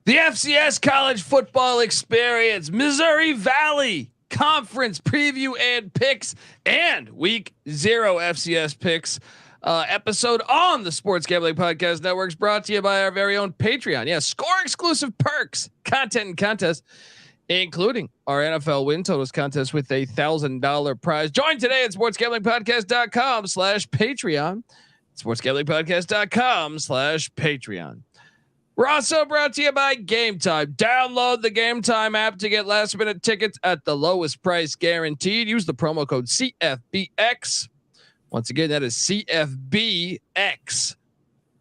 The FCS college football experience, Missouri Valley conference preview and picks, and week 0 FCS picks episode on the Sports Gambling Podcast Networks, brought to you by our very own Patreon. Yeah, score exclusive perks, content and contests, including our NFL win totals contest with $1,000 prize. Join today at sportsgamblingpodcast.com/Patreon. sportsgamblingpodcast.com/Patreon. We're also brought to you by Game Time. Download the Game Time app to get last minute tickets at the lowest price guaranteed. Use the promo code CFBX. Once again, that is CFBX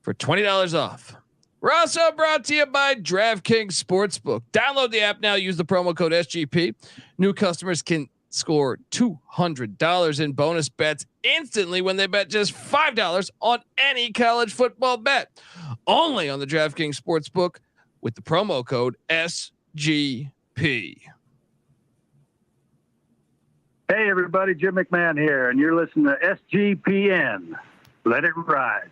for $20 off. We're also brought to you by DraftKings Sportsbook. Download the app now. Use the promo code SGP. New customers can score $200 in bonus bets instantly when they bet just $5 on any college football bet. Only on the DraftKings Sportsbook with the promo code SGP. Hey everybody, Jim McMahon here, and you're listening to SGPN. Let it ride.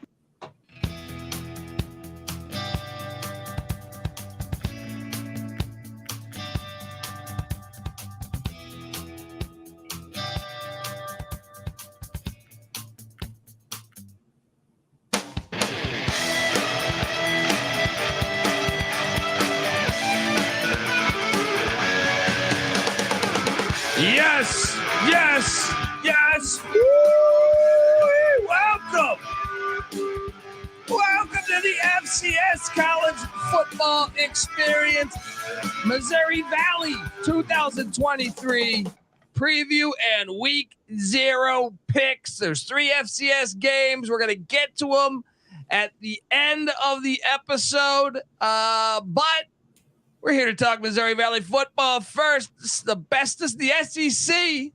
Yes, yes, yes. Woo! Welcome to the FCS college football experience, Missouri Valley 2023 preview and week 0 picks. There's 3 FCS games. We're going to get to them at the end of the episode. But we're here to talk Missouri Valley football first. This is the bestest, the SEC.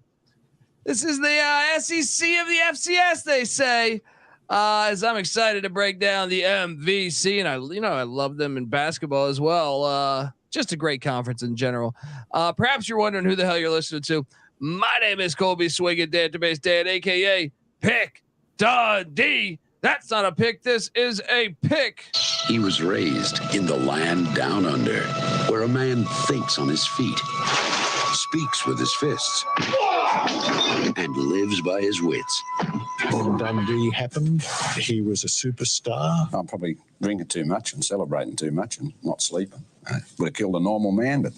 This is the SEC of the FCS, they say. As I'm excited to break down the MVC, and I love them in basketball as well. Just a great conference in general. Perhaps you're wondering who the hell you're listening to. My name is Colby Swinging Database Dad, aka Pick Dundee. That's not a pick. This is a pick. He was raised in the land down under, where a man thinks on his feet, speaks with his fists, and lives by his wits. When Dundee happened, he was a superstar. I'm probably drinking too much and celebrating too much and not sleeping. Would have killed a normal man, but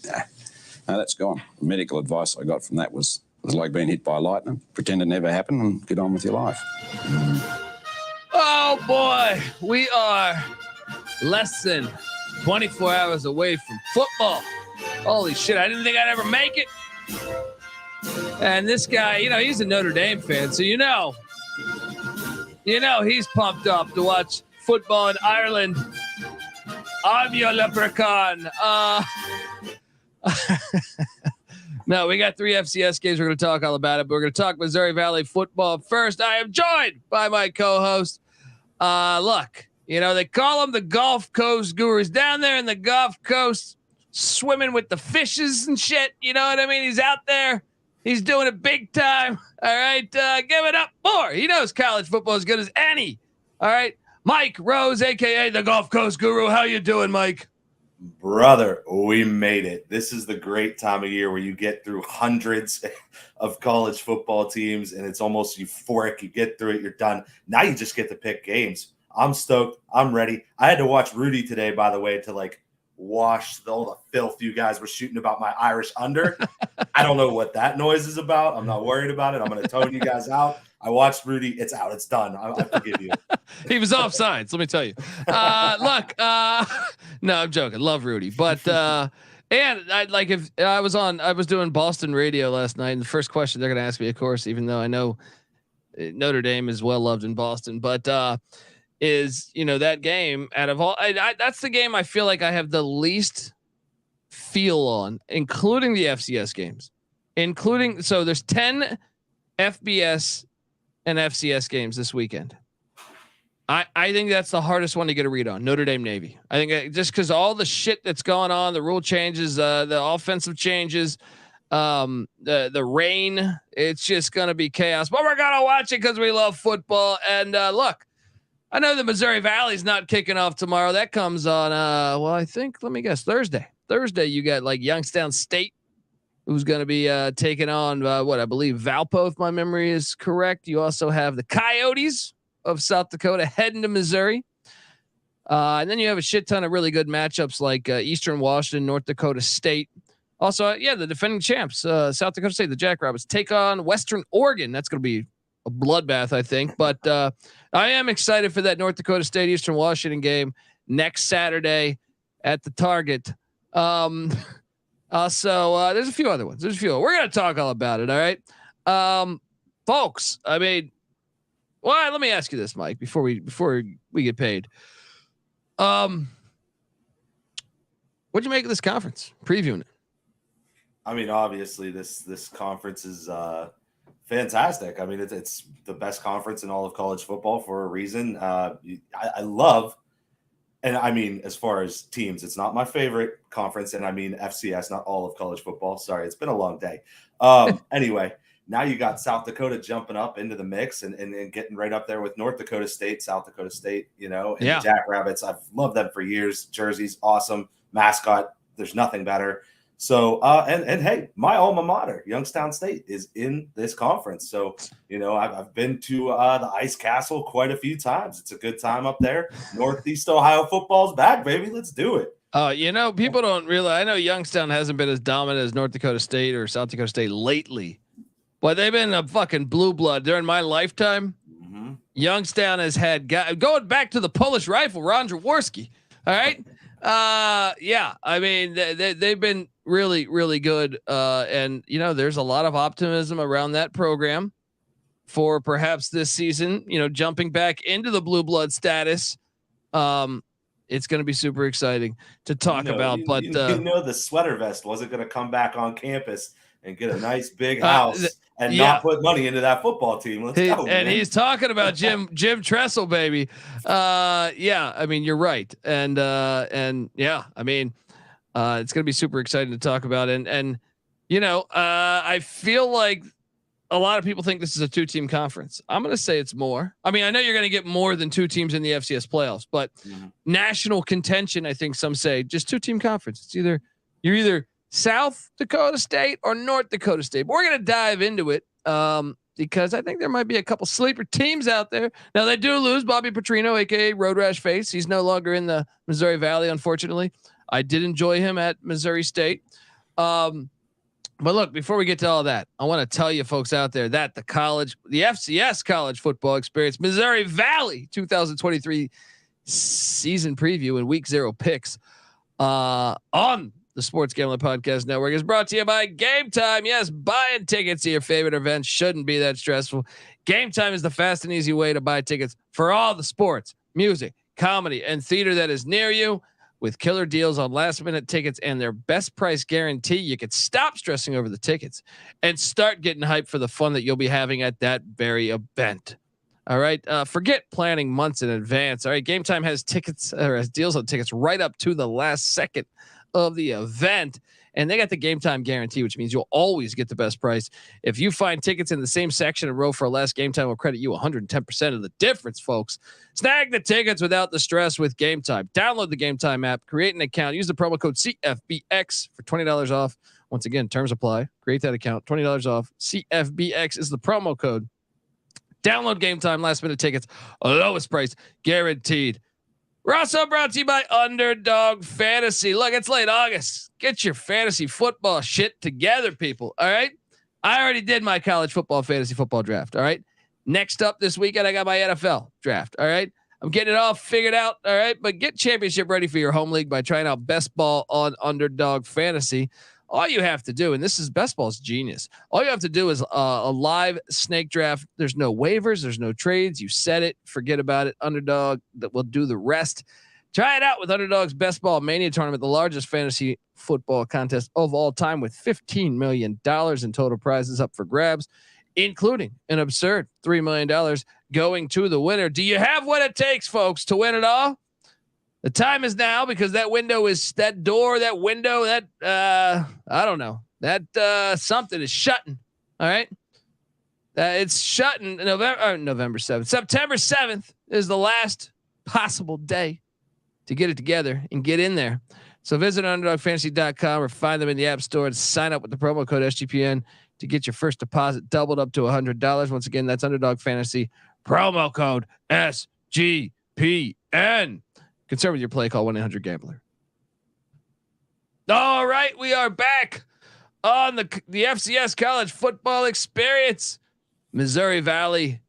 no, that's gone. The medical advice I got from that was like being hit by lightning. Pretend it never happened and get on with your life. Oh boy, we are less than 24 hours away from football. Holy shit, I didn't think I'd ever make it. And this guy, he's a Notre Dame fan, so he's pumped up to watch football in Ireland. I'm your leprechaun. No, we got 3 FCS games. We're going to talk all about it, but we're going to talk Missouri Valley football first. I am joined by my co-host. Look, they call him the Gulf Coast Gurus, down there in the Gulf Coast, swimming with the fishes and shit. You know what I mean? He's out there. He's doing it big time. All right. Give it up more. He knows college football as good as any. All right. Mike Rose, a.k.a. the Gulf Coast Guru. How you doing, Mike? Brother, we made it. This is the great time of year where you get through hundreds of college football teams, and it's almost euphoric. You get through it, you're done. Now you just get to pick games. I'm stoked. I'm ready. I had to watch Rudy today, by the way, to wash all the filth you guys were shooting about my Irish under. I don't know what that noise is about. I'm not worried about it. I'm going to tone you guys out. I watched Rudy. It's out. It's done. I forgive you. He was offsides. Let me tell you. Look, no, I'm joking. Love Rudy, but and I was doing Boston radio last night, and the first question they're going to ask me, of course, even though I know Notre Dame is well loved in Boston, but is that game out of all? That's the game I feel like I have the least feel on, including the FCS games, so there's 10 FBS and FCS games this weekend. I think that's the hardest one to get a read on. Notre Dame Navy. I think just because all the shit that's going on, the rule changes, the offensive changes, the rain, it's just going to be chaos. But we're going to watch it because we love football. And look, I know the Missouri Valley's not kicking off tomorrow. That comes on, I think, let me guess, Thursday. Thursday, you got like Youngstown State, who's going to be taking on what I believe Valpo, if my memory is correct. You also have the Coyotes of South Dakota heading to Missouri. And then you have a shit ton of really good matchups like Eastern Washington, North Dakota State. Also, the defending champs, South Dakota State, the Jackrabbits, take on Western Oregon. That's going to be a bloodbath, I think. But I am excited for that North Dakota State, Eastern Washington game next Saturday at the Target. Also, there's a few other ones. We're going to talk all about it. All right. Folks, I mean, let me ask you this, Mike, before we get paid. What'd you make of this conference? Previewing it. I mean, obviously this conference is fantastic. I mean, it's the best conference in all of college football for a reason. I love, and I mean, as far as teams, it's not my favorite conference, and I mean FCS, not all of college football. Sorry, it's been a long day. Anyway, now you got South Dakota jumping up into the mix and getting right up there with North Dakota State, South Dakota State, and the Jackrabbits. I've loved them for years. Jersey's awesome. Mascot, there's nothing better. So, and hey, my alma mater, Youngstown State, is in this conference. So, I've been to the Ice Castle quite a few times. It's a good time up there. Northeast Ohio football's back, baby. Let's do it. People don't realize. I know Youngstown hasn't been as dominant as North Dakota State or South Dakota State lately, but they've been a fucking blue blood during my lifetime. Mm-hmm. Youngstown has had going back to the Polish rifle, Ron Jaworski. All right. I mean, they've been really, really good. And there's a lot of optimism around that program for perhaps this season, jumping back into the blue blood status. It's going to be super exciting to talk about, but the sweater vest wasn't going to come back on campus and get a nice big house and not put money into that football team. Let's go. And he's talking about Jim Tressel, baby. I mean, you're right. And I mean, it's going to be super exciting to talk about. And I feel like a lot of people think this is a 2-team conference. I'm going to say it's more. I mean, I know you're going to get more than 2 teams in the FCS playoffs, but national contention, I think some say just 2-team conference. It's you're either South Dakota State or North Dakota State. But we're going to dive into it because I think there might be a couple sleeper teams out there. Now, they do lose Bobby Petrino, a.k.a. Road Rash Face. He's no longer in the Missouri Valley, unfortunately. I did enjoy him at Missouri State. But look, before we get to all that, I want to tell you folks out there that the FCS college football experience, Missouri Valley 2023 season preview and week 0 picks on the Sports Gambling Podcast Network is brought to you by Game Time. Yes, buying tickets to your favorite events shouldn't be that stressful. Game Time is the fast and easy way to buy tickets for all the sports, music, comedy, and theater that is near you. With killer deals on last-minute tickets and their best price guarantee, you can stop stressing over the tickets and start getting hyped for the fun that you'll be having at that very event. All right. Forget planning months in advance. All right. Game Time has deals on tickets right up to the last second of the event. And they got the Game Time guarantee, which means you'll always get the best price. If you find tickets in the same section and row for less, Game Time will credit you 110% of the difference, folks. Snag the tickets without the stress with Game Time. Download the Game Time app, create an account, use the promo code CFBX for $20 off. Once again, terms apply. Create that account, $20 off. CFBX is the promo code. Download Game Time, last minute tickets, lowest price guaranteed. We're also brought to you by Underdog Fantasy. Look, it's late August. Get your fantasy football shit together, people. All right. I already did my college football fantasy football draft. All right. Next up this weekend, I got my NFL draft. All right. I'm getting it all figured out. All right. But get championship ready for your home league by trying out Best Ball on Underdog Fantasy. All you have to do, and this is Best Ball's genius. All you have to do is a live snake draft. There's no waivers. There's no trades. You set it, forget about it. Underdog that will do the rest. Try it out with Underdog's Best Ball Mania Tournament, the largest fantasy football contest of all time with $15 million in total prizes up for grabs, including an absurd $3 million going to the winner. Do you have what it takes, folks, to win it all? The time is now because that window, I don't know, that something is shutting. All right. It's shutting November 7th. September 7th is the last possible day to get it together and get in there. So visit underdogfantasy.com or find them in the app store and sign up with the promo code SGPN to get your first deposit doubled up to $100. Once again, that's Underdog Fantasy promo code SGPN. Concern with your play, call 1-800-GAMBLER. All right, we are back on the FCS college football experience. Missouri Valley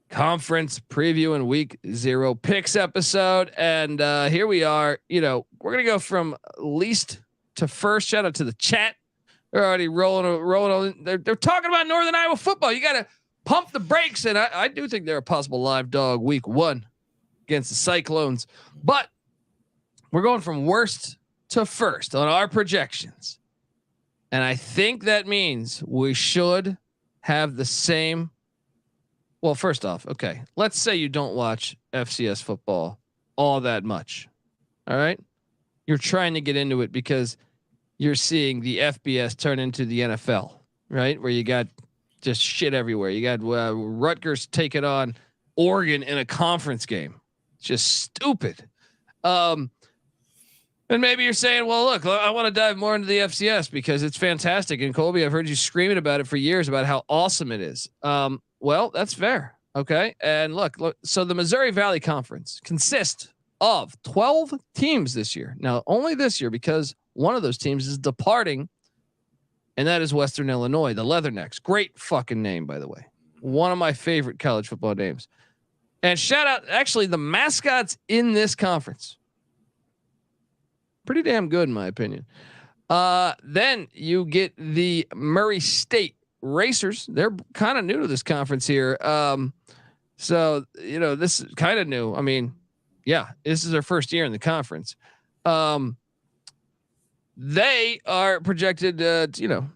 Conference preview and week 0 picks episode. And here we are. You know, we're going to go from least to first. Shout out to the chat. They're already rolling. They're talking about Northern Iowa football. You got to pump the brakes. And I do think they're a possible live dog week 1 against the Cyclones. But we're going from worst to first on our projections. And I think that means we should have the same. Well, first off, okay, let's say you don't watch FCS football all that much. All right. You're trying to get into it because you're seeing the FBS turn into the NFL, right? Where you got just shit everywhere. You got Rutgers taking on Oregon in a conference game. It's just stupid. And maybe you're saying, well, look, I want to dive more into the FCS because it's fantastic. And Colby, I've heard you screaming about it for years about how awesome it is. Well, that's fair. Okay. And look, so the Missouri Valley Conference consists of 12 teams this year. Now, only this year because one of those teams is departing, and that is Western Illinois, the Leathernecks. Great fucking name, by the way. One of my favorite college football names. And shout out, actually, the mascots in this conference. Pretty damn good, in my opinion. Then you get the Murray State Racers. They're kind of new to this conference here. So, you know, this is kind of new. I mean, yeah, this is their first year in the conference. They are projected, you know,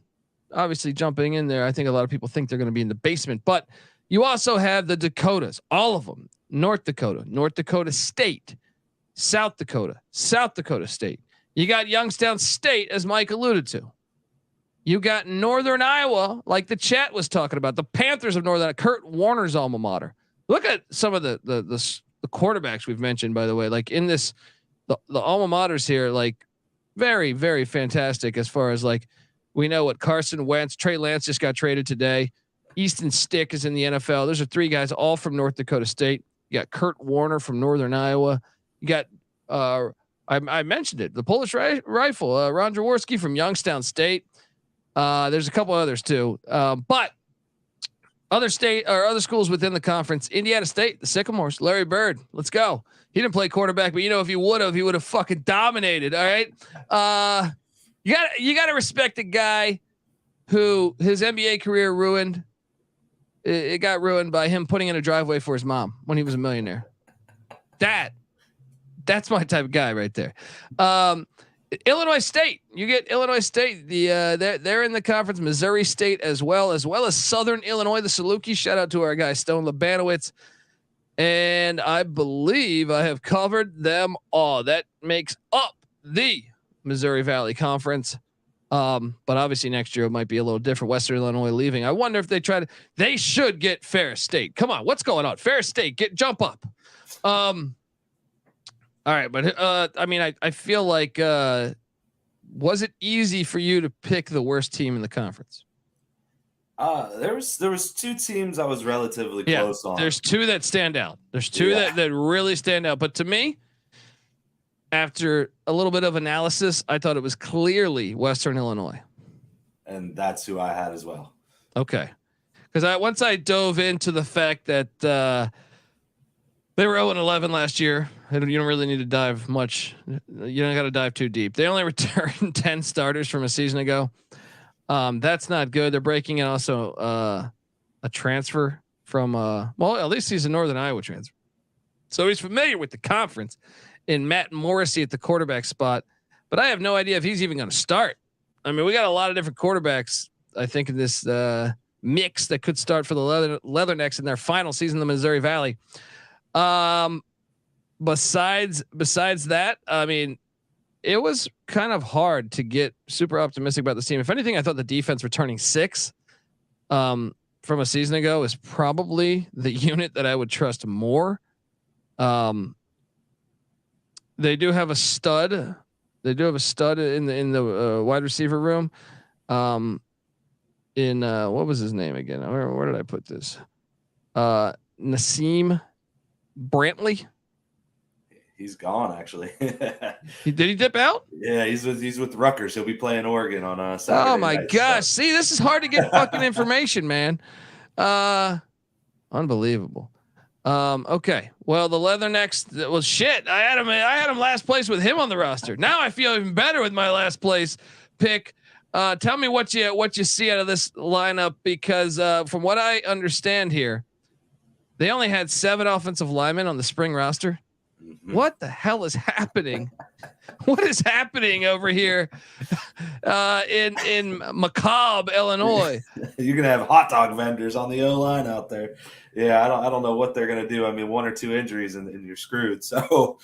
obviously jumping in there. I think a lot of people think they're going to be in the basement, but you also have the Dakotas, all of them. North Dakota State, South Dakota State. You got Youngstown State, as Mike alluded to. You got Northern Iowa, like the chat was talking about, the Panthers of Northern, Kurt Warner's alma mater. Look at some of the quarterbacks we've mentioned, by the way, like in this, the alma maters here, like very, very fantastic. As far as like, we know what Carson Wentz, Trey Lance just got traded today. Easton Stick is in the NFL. Those are 3 guys all from North Dakota State. You got Kurt Warner from Northern Iowa. You got, I mentioned it, the Polish rifle, Ron Jaworski from Youngstown State. There's a couple others too. But other state or other schools within the conference, Indiana State, the Sycamores, Larry Bird, let's go. He didn't play quarterback, but you know, if he would have fucking dominated. All right. You got to respect a guy who his NBA career ruined. It got ruined by him putting in a driveway for his mom when he was a millionaire. That's my type of guy right there. Illinois State, you get Illinois State. They're in the conference. Missouri State as well as Southern Illinois, the Saluki. Shout out to our guy Stone Labanowitz. And I believe I have covered them all. That makes up the Missouri Valley Conference. But obviously next year it might be a little different. Western Illinois leaving. I wonder if they should get Ferris State. Come on, what's going on? Ferris State, jump up. All right, but I mean, I feel like was it easy for you to pick the worst team in the conference? There was 2 teams I was relatively close on. There's 2 that stand out. There's 2 that really stand out. But to me, after a little bit of analysis, I thought it was clearly Western Illinois. And that's who I had as well. Okay. Because once I dove into the fact that they were 0-11 last year. You don't really need to dive much. You don't got to dive too deep. They only returned 10 starters from a season ago. That's not good. They're breaking in also a transfer from well, at least he's a Northern Iowa transfer. So he's familiar with the conference in Matt Morrissey at the quarterback spot. But I have no idea if he's even going to start. I mean, we got a lot of different quarterbacks, I think, in this mix that could start for the Leathernecks in their final season in the Missouri Valley. Besides that, I mean, it was kind of hard to get super optimistic about this team. If anything, I thought the defense returning 6, from a season ago is probably the unit that I would trust more. They do have a stud. They do have a stud in the wide receiver room. In what was his name again? Where did I put this? Nassim Brantley. He's gone actually. Did he dip out? Yeah, he's with Rutgers. He'll be playing Oregon on Saturday. Oh my night, gosh! so. See, this is hard to get fucking information, man. Unbelievable. Okay. Well, the Leathernecks. Well, shit. I had him last place with him on the roster. Now I feel even better with my last place pick. Tell me what you see out of this lineup, because from what I understand here, they only had 7 offensive linemen on the spring roster. Mm-hmm. What the hell is happening? What is happening over here in Macabre, Illinois? You're gonna have hot dog vendors on the O line out there. Yeah, I don't know what they're gonna do. I mean, 1 or 2 injuries and you're screwed. So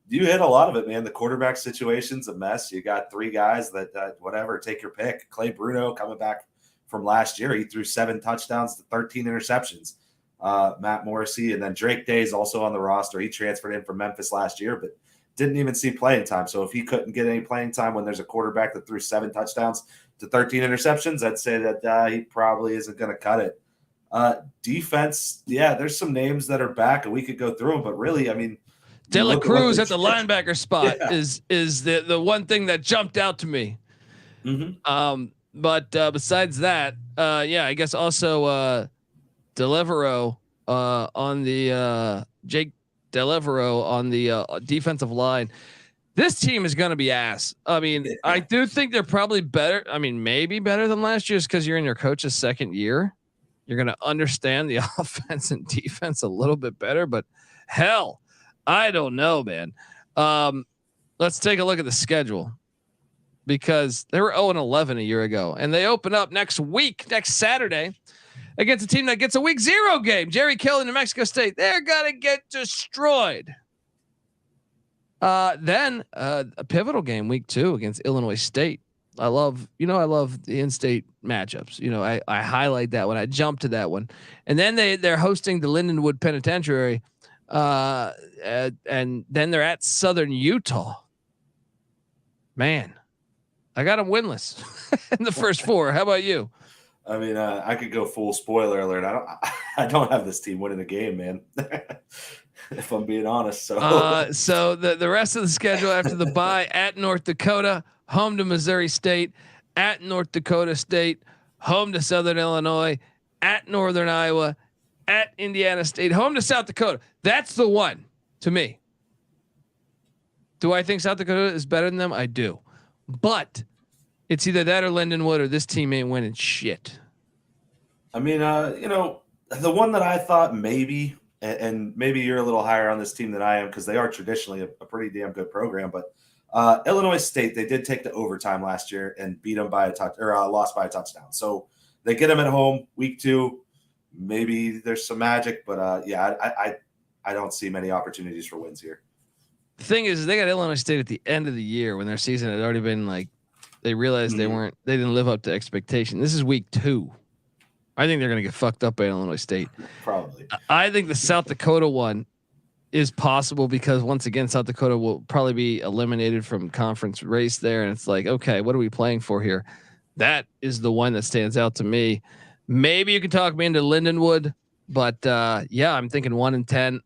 you hit a lot of it, man. The quarterback situation's a mess. You got 3 guys that whatever, take your pick. Clay Bruno coming back from last year, he threw 7 touchdowns to 13 interceptions. Matt Morrissey, and then Drake Day's also on the roster. He transferred in from Memphis last year, but didn't even see playing time. So if he couldn't get any playing time when there's a quarterback that threw 7 touchdowns to 13 interceptions, I'd say that he probably isn't going to cut it. Defense, yeah, there's some names that are back, and we could go through them, but really, I mean, De La Cruz at the linebacker spot is the one thing that jumped out to me. Mm-hmm. But besides that, I guess also Devereaux on the Jake Devereaux on the defensive line. This team is going to be ass. I mean, I do think they're probably better. I mean, maybe better than last year's because you're in your coach's second year. You're going to understand the offense and defense a little bit better, but hell, I don't know, man. Let's take a look at the schedule, because they were 0-11 a year ago, and they open up next Saturday, against a team that gets a week 0 game. Jerry Kelly, New Mexico State. They're gonna get destroyed. Then a pivotal game, week 2 against Illinois State. I love the in-state matchups. I highlight that one. I jump to that one. And then they're hosting the Lindenwood Penitentiary. And then they're at Southern Utah. Man, I got them winless in the first 4. How about you? I mean, I could go full spoiler alert. I don't have this team winning the game, man. If I'm being honest. So the rest of the schedule after the bye: at North Dakota, home to Missouri State; at North Dakota State, home to Southern Illinois; at Northern Iowa; at Indiana State, home to South Dakota. That's the one to me. Do I think South Dakota is better than them? I do, but it's either that or Lindenwood, or this team ain't winning shit. I mean, the one that I thought maybe, and maybe you're a little higher on this team than I am, because they are traditionally a pretty damn good program. But Illinois State, they did take to overtime last year and beat them by a touch, or lost by a touchdown. So they get them at home week 2. Maybe there's some magic, but I don't see many opportunities for wins here. The thing is, they got Illinois State at the end of the year when their season had already been like, they realized they didn't live up to expectation. This is week 2. I think they're going to get fucked up by Illinois State. Probably. I think the South Dakota one is possible, because once again, South Dakota will probably be eliminated from conference race there. And it's like, okay, what are we playing for here? That is the one that stands out to me. Maybe you can talk me into Lindenwood, but I'm thinking 1-10.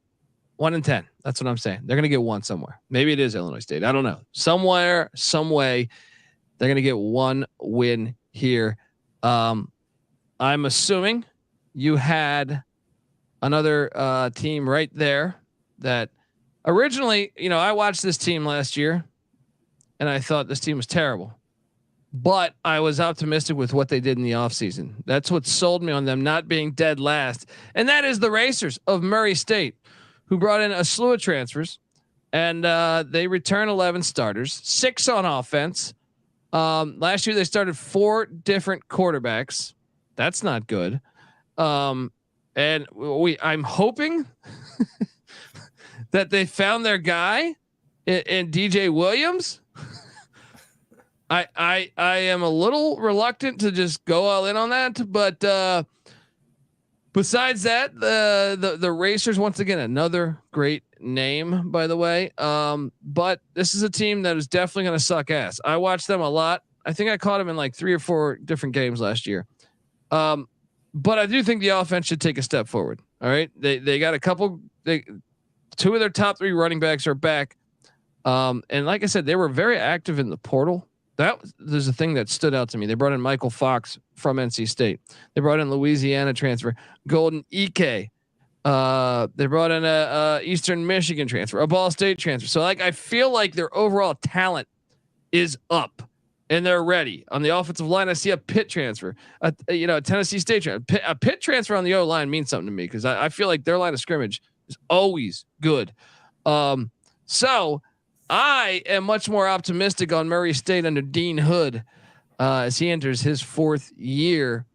1-10. That's what I'm saying. They're going to get one somewhere. Maybe it is Illinois State. I don't know. Somewhere, some way, they're going to get one win here. I'm assuming you had another team right there that originally, I watched this team last year and I thought this team was terrible, but I was optimistic with what they did in the offseason. That's what sold me on them not being dead last. And that is the Racers of Murray State, who brought in a slew of transfers, and they return 11 starters, 6 on offense. Last year they started 4 different quarterbacks. That's not good. And I'm hoping that they found their guy in DJ Williams. I am a little reluctant to just go all in on that, but Besides that, the Racers, once again, another great name, by the way. But this is a team that is definitely going to suck ass. I watched them a lot. I think I caught them in like 3 or 4 different games last year. But I do think the offense should take a step forward. All right. They got a couple, 2 of their top 3 running backs are back. And like I said, they were very active in the portal. There's a thing that stood out to me. They brought in Michael Fox from NC State. They brought in Louisiana transfer, Golden Ike. They brought in a Eastern Michigan transfer, a Ball State transfer. So like, I feel like their overall talent is up and they're ready on the offensive line. I see a Pitt transfer, a Tennessee State transfer. A Pitt transfer on the O line means something to me, cause I feel like their line of scrimmage is always good. So I am much more optimistic on Murray State under Dean Hood as he enters his 4th year.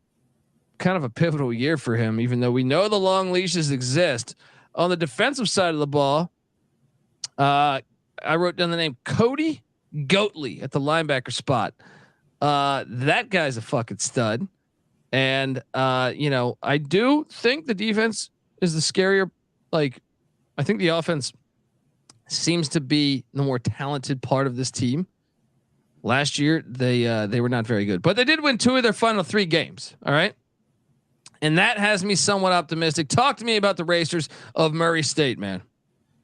Kind of a pivotal year for him, even though we know the long leashes exist. On the defensive side of the ball, I wrote down the name Cody Goatley at the linebacker spot. That guy's a fucking stud. And, I do think the defense is the scarier. Like, I think the offense seems to be the more talented part of this team. Last year, they were not very good, but they did win 2 of their final 3 games. All right. And that has me somewhat optimistic. Talk to me about the Racers of Murray State, man.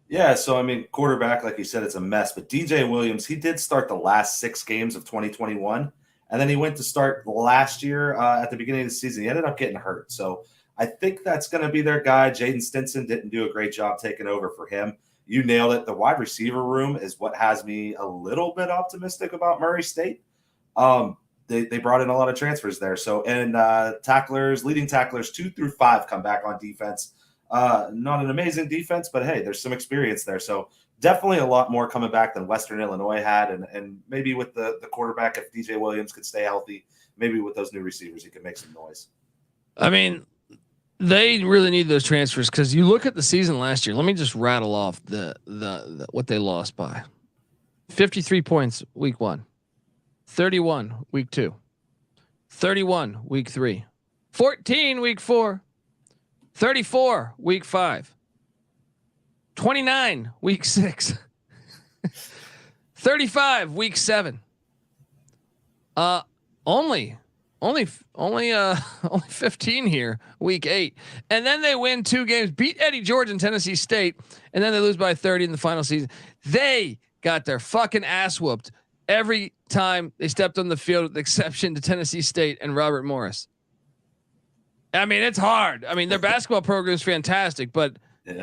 Yeah, so I mean, quarterback, like you said, it's a mess. But DJ Williams, he did start the last 6 games of 2021, and then he went to start last year at the beginning of the season. He ended up getting hurt, so I think that's going to be their guy. Jaden Stinson didn't do a great job taking over for him. You nailed it. The wide receiver room is what has me a little bit optimistic about Murray State. They brought in a lot of transfers there. So, and leading tacklers 2 through 5 come back on defense. Not an amazing defense, but hey, there's some experience there. So definitely a lot more coming back than Western Illinois had. And maybe with the quarterback, if DJ Williams could stay healthy, maybe with those new receivers, he could make some noise. I mean, they really need those transfers, because you look at the season last year. Let me just rattle off the what they lost by. 53 points week 1, 31 week 2, 31 week 3, 14 week 4, 34 week 5, 29 week 6, 35 week 7. Only 15 here week 8. And then they win 2 games, beat Eddie George and Tennessee State, and then they lose by 30 in the final season. They got their fucking ass whooped every time they stepped on the field, with the exception to Tennessee State and Robert Morris. I mean, it's hard. I mean, their basketball program is fantastic, but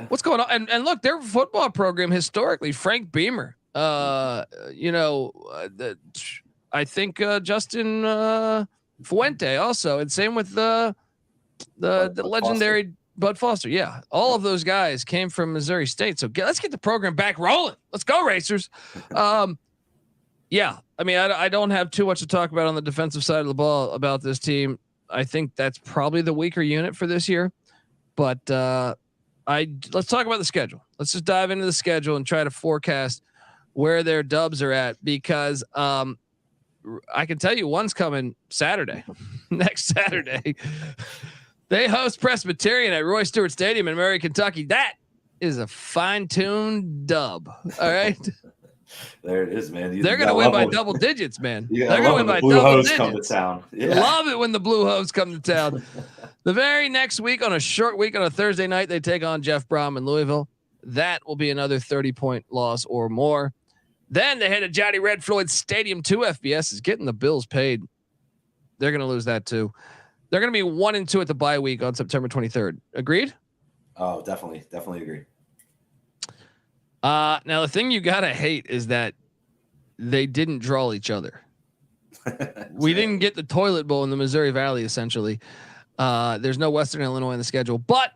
what's going on? And look, their football program historically, Frank Beamer, I think Justin Fuente also, and same with the legendary Foster. Bud Foster. Yeah, all of those guys came from Missouri State. So let's get the program back rolling. Let's go, Racers. Yeah, I mean, I don't have too much to talk about on the defensive side of the ball about this team. I think that's probably the weaker unit for this year. But let's talk about the schedule. Let's just dive into the schedule and try to forecast where their dubs are at, because I can tell you one's coming Saturday, next Saturday. They host Presbyterian at Roy Stewart Stadium in Murray, Kentucky. That is a fine-tuned dub. All right. There it is, man. They're going to win by double digits, man. They're going to win by double digits. Come to town. Yeah. Love it when the Blue Hose come to town. The very next week, on a short week, on a Thursday night, they take on Jeff Brom in Louisville. That will be another 30-point loss or more. Then they head to Johnny Red Floyd Stadium. 2 FBS is getting the bills paid. They're going to lose that too. They're going to be 1-2 at the bye week on September 23rd. Agreed? Oh, definitely agree. Now the thing you gotta hate is that they didn't draw each other. We didn't get the toilet bowl in the Missouri Valley. Essentially, there's no Western Illinois in the schedule. But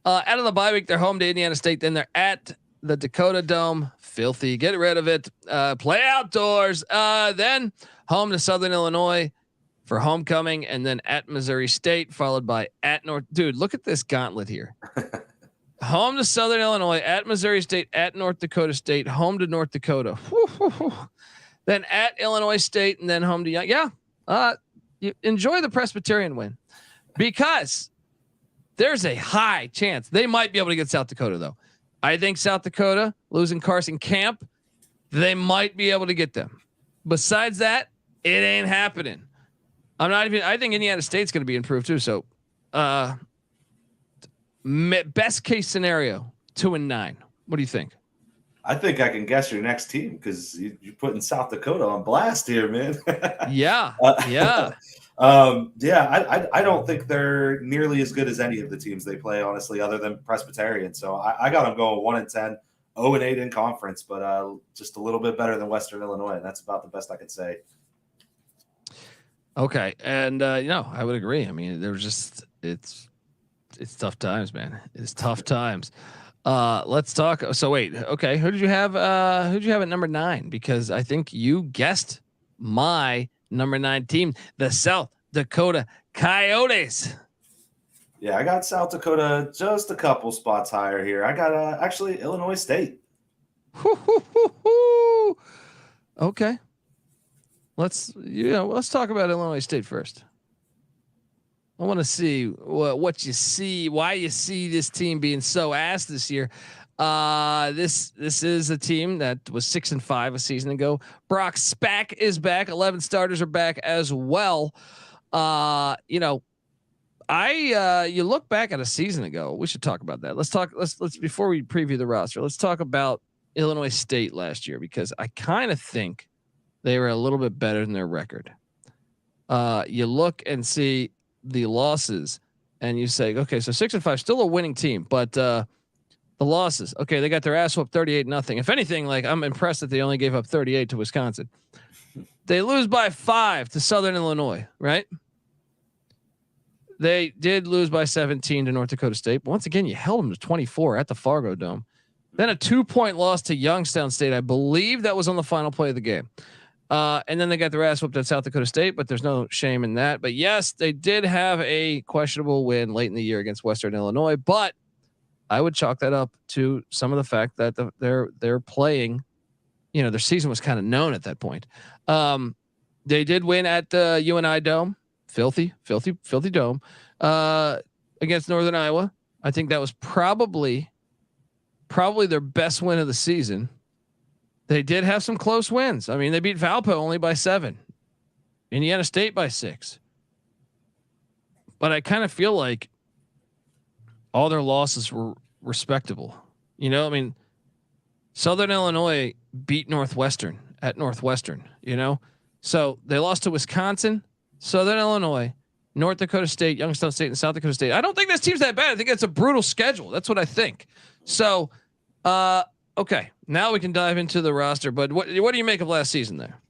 out of the bye week, they're home to Indiana State. Then they're at the Dakota Dome. Filthy. Get rid of it. Play outdoors. Then home to Southern Illinois for homecoming, and then at Missouri State, followed by at North. Dude, look at this gauntlet here. Home to Southern Illinois, at Missouri State, at North Dakota State, home to North Dakota. Then at Illinois State, and then home to you enjoy the Presbyterian win, because There's a high chance they might be able to get South Dakota, though. I think South Dakota losing Carson Camp, they might be able to get them. Besides that, it ain't happening. I think Indiana State's going to be improved too. So, best case scenario, 2-9. What do you think? I think I can guess your next team because you're putting South Dakota on blast here, man. Yeah. I don't think they're nearly as good as any of the teams they play, honestly, other than Presbyterian. So I got them going 1-10, 0-8 in conference, but just a little bit better than Western Illinois. And that's about the best I can say. Okay. And, I would agree. I mean, it's tough times, man. It's tough times. Let's talk. So wait, okay. Who did you have at number 9? Because I think you guessed my number 9 team, the South Dakota Coyotes. Yeah, I got South Dakota just a couple spots higher here. I got actually Illinois State. Okay. Let's talk about Illinois State first. I want to see what you see, why you see this team being so ass this year. This is a team that was 6-5 a season ago. Brock Spack is back. 11 starters are back as well. You look back at a season ago. We should talk about that. Let's before we preview the roster, let's talk about Illinois State last year, because I kind of think they were a little bit better than their record. You look and see the losses and you say, okay, so 6-5, still a winning team, but the losses, okay, they got their ass whooped 38-0. If anything, like, I'm impressed that they only gave up 38 to Wisconsin. They lose by 5 to Southern Illinois, right? They did lose by 17 to North Dakota State, but once again, you held them to 24 at the Fargo Dome. Then a 2-point loss to Youngstown State. I believe that was on the final play of the game. And then they got their ass whooped at South Dakota State, but there's no shame in that. But yes, they did have a questionable win late in the year against Western Illinois, but I would chalk that up to some of the fact that they're playing, their season was kind of known at that point. They did win at the UNI Dome, filthy dome, against Northern Iowa. I think that was probably their best win of the season. They did have some close wins. I mean, they beat Valpo only by 7, Indiana State by 6. But I kind of feel like all their losses were respectable. Southern Illinois beat Northwestern at Northwestern, so they lost to Wisconsin, Southern Illinois, North Dakota State, Youngstown State, and South Dakota State. I don't think this team's that bad. I think it's a brutal schedule. That's what I think. So, okay, now we can dive into the roster. But what do you make of last season there?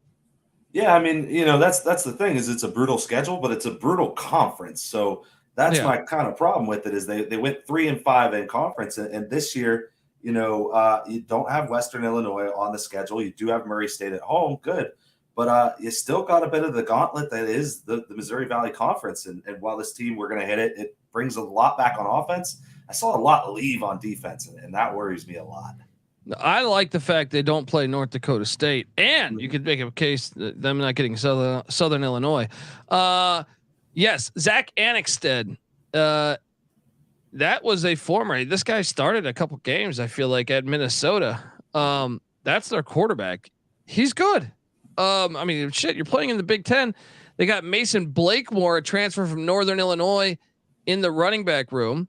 Yeah, I mean, that's the thing, is it's a brutal schedule, but it's a brutal conference. So that's my kind of problem with it, is they went 3-5 in conference, and this year, you don't have Western Illinois on the schedule. You do have Murray State at home, good, but you still got a bit of the gauntlet that is the Missouri Valley Conference. And while this team, we're going to hit it, it brings a lot back on offense. I saw a lot leave on defense, and that worries me a lot. I like the fact they don't play North Dakota State, and you could make a case that them not getting Southern Illinois. Yes, Zach Annexted. That was a former. This guy started a couple games, I feel like, at Minnesota. That's their quarterback. He's good. I mean, shit, you're playing in the Big Ten. They got Mason Blakemore, a transfer from Northern Illinois, in the running back room.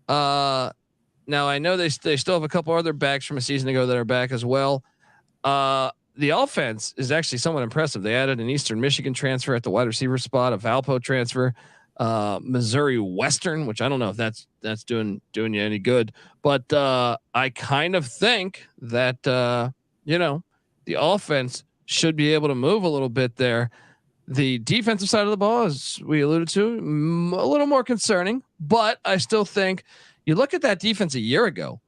Now I know they still have a couple other backs from a season ago that are back as well. The offense is actually somewhat impressive. They added an Eastern Michigan transfer at the wide receiver spot, a Valpo transfer, Missouri Western, which I don't know if that's doing you any good, but I kind of think that the offense should be able to move a little bit there. The defensive side of the ball, as we alluded to, a little more concerning, but I still think you look at that defense a year ago,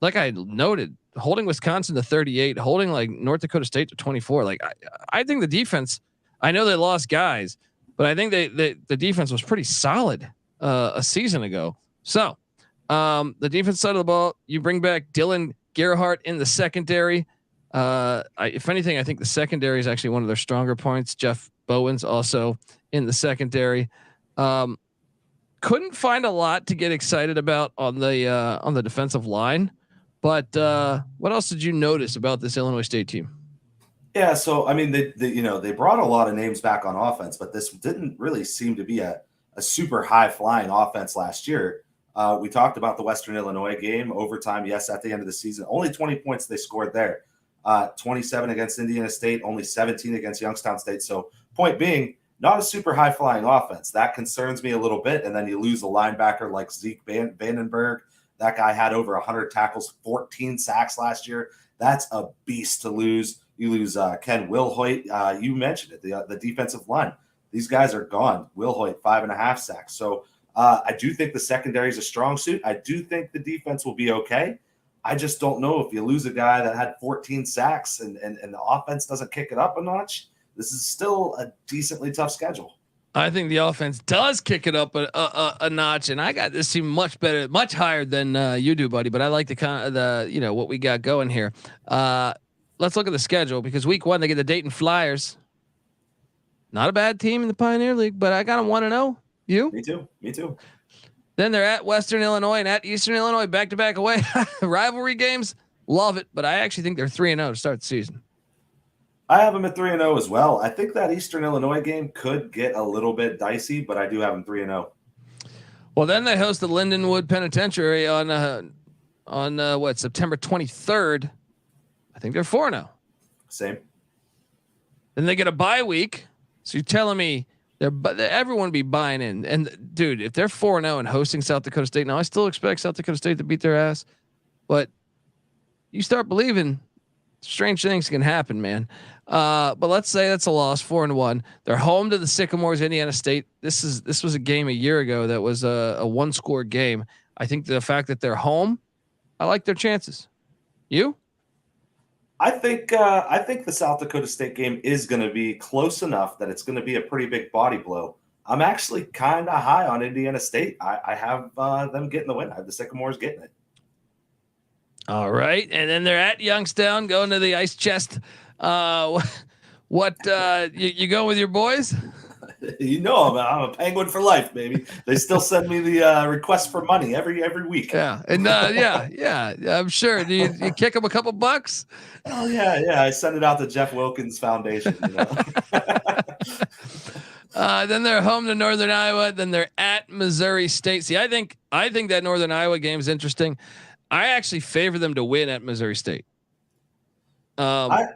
like I noted, holding Wisconsin to 38, holding like North Dakota State to 24. Like I think the defense, I know they lost guys, but I think the defense was pretty solid a season ago. So the defense side of the ball, you bring back Dylan Gerhardt in the secondary. If anything, I think the secondary is actually one of their stronger points. Jeff Bowen's also in the secondary. couldn't find a lot to get excited about on the defensive line. But what else did you notice about this Illinois State team? Yeah, so I mean, they brought a lot of names back on offense, but this didn't really seem to be a super high flying offense last year. We talked about the Western Illinois game, overtime, yes, at the end of the season. Only 20 points they scored there. 27 against Indiana State, only 17 against Youngstown State. So point being, not a super high flying offense. That concerns me a little bit. And then you lose a linebacker like Zeke Vandenberg. That guy had over 100 tackles, 14 sacks last year. That's a beast to lose. You lose Ken Wilhoit. You mentioned it, the defensive line. These guys are gone. Wilhoit, 5.5 sacks. So I do think the secondary is a strong suit. I do think the defense will be okay. I just don't know if you lose a guy that had 14 sacks and the offense doesn't kick it up a notch. This is still a decently tough schedule. I think the offense does kick it up a notch, and I got this team much better, much higher than you do, buddy. But I like the what we got going here. Let's look at the schedule because week 1 they get the Dayton Flyers. Not a bad team in the Pioneer League, but I got them 1-0. You? Me too. Then they're at Western Illinois and at Eastern Illinois, back-to-back away rivalry games. Love it, but I actually think they're 3-0 to start the season. I have them at 3-0 as well. I think that Eastern Illinois game could get a little bit dicey, but I do have them 3-0. Well, then they host the Lindenwood Penitentiary on September 23rd. I think they're 4-0. Same. Then they get a bye week. So you're telling me everyone would be buying in. And dude, if they're 4-0 and hosting South Dakota State, now I still expect South Dakota State to beat their ass, but you start believing strange things can happen, man. But let's say that's a loss, 4-1. They're home to the Sycamores, Indiana State. This was a game a year ago that was a 1-score game. I think the fact that they're home, I like their chances. You? I think the South Dakota State game is going to be close enough that it's going to be a pretty big body blow. I'm actually kind of high on Indiana State. I have them getting the win. I have the Sycamores getting it. All right, and then they're at Youngstown, going to the ice chest. What you going with your boys? You know, I'm a Penguin for life, baby. They still send me the request for money every week. Yeah, and yeah, I'm sure. Do you kick them a couple bucks? Oh yeah. I send it out to Jeff Wilkins Foundation. You know? Then they're home to Northern Iowa. Then they're at Missouri State. See, I think that Northern Iowa game is interesting. I actually favor them to win at Missouri State. I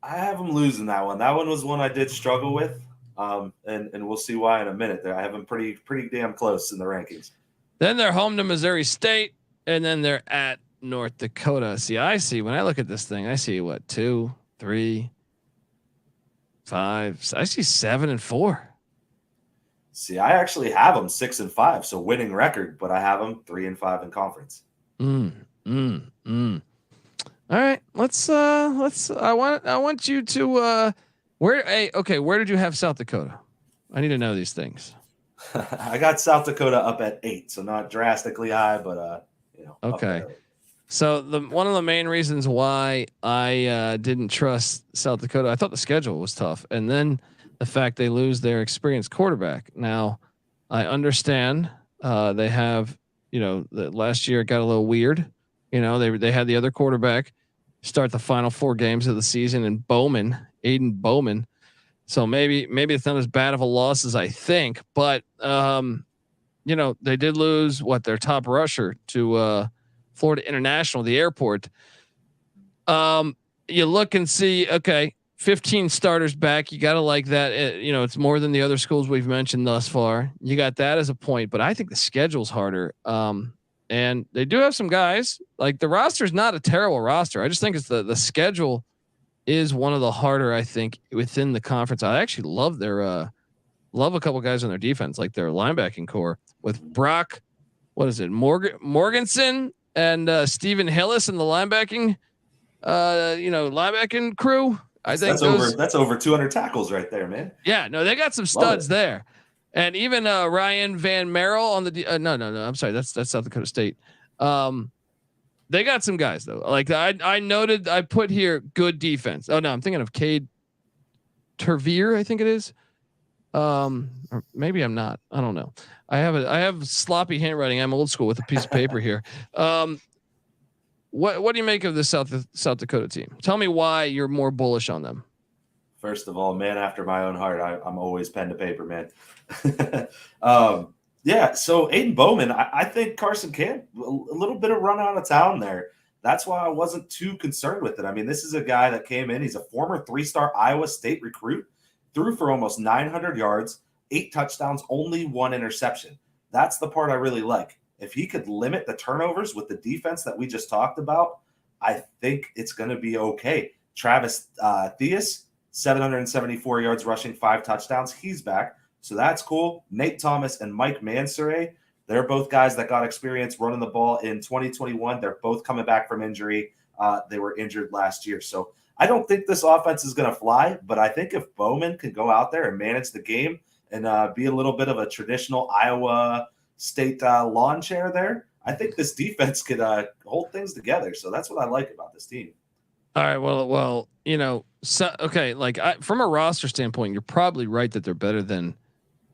have them losing that one. That one was one I did struggle with. And we'll see why in a minute. There, I have them pretty damn close in the rankings. Then they're home to Missouri State, and then they're at North Dakota. See, when I look at this thing, I see 2, 3, 5. I see 7 and 4. See, I actually have them 6 and 5, so winning record, but I have them 3 and 5 in conference. All right, let's. I want you to. Where did you have South Dakota? I need to know these things. I got South Dakota up at 8, so not drastically high, but Okay. So one of the main reasons why I didn't trust South Dakota, I thought the schedule was tough, and then the fact they lose their experienced quarterback. Now, I understand they have, the last year it got a little weird. They had the other quarterback start the final 4 games of the season in Aiden Bowman. So maybe it's not as bad of a loss as I think, but they did lose their top rusher to Florida International, the airport. You look and see, 15 starters back. You got to like that. It's more than the other schools we've mentioned thus far. You got that as a point, but I think the schedule's harder. And they do have some guys. Like the roster is not a terrible roster. I just think it's the schedule is one of the harder, I think, within the conference. I actually love their love a couple guys on their defense, like their linebacking core with Brock. What is it? Morganson and Stephen Hillis in the linebacking crew. I think that's over 200 tackles right there, man. Yeah, no, they got some studs there. And even Ryan Van Merrill on the no, I'm sorry, that's South Dakota State. They got some guys though. Like I noted, I put here good defense. Oh no, I'm thinking of Cade Tervier, I think it is. Or maybe I'm not. I don't know. I have sloppy handwriting. I'm old school with a piece of paper here. What do you make of the South Dakota team? Tell me why you're more bullish on them. First of all, man after my own heart. I'm always pen to paper, man. Yeah, so Aiden Bowman, I think Carson Camp, a little bit of run out of town there. That's why I wasn't too concerned with it. I mean, this is a guy that came in. He's a former 3-star Iowa State recruit, threw for almost 900 yards, 8 touchdowns, only 1 interception. That's the part I really like. If he could limit the turnovers with the defense that we just talked about, I think it's going to be okay. Travis Theus, 774 yards rushing, 5 touchdowns. He's back. So that's cool. Nate Thomas and Mike Mansoure, they're both guys that got experience running the ball in 2021. They're both coming back from injury. They were injured last year. So I don't think this offense is going to fly, but I think if Bowman can go out there and manage the game and be a little bit of a traditional Iowa State lawn chair there, I think this defense could hold things together. So that's what I like about this team. All right. Well, so, okay. Like from a roster standpoint, you're probably right that they're better than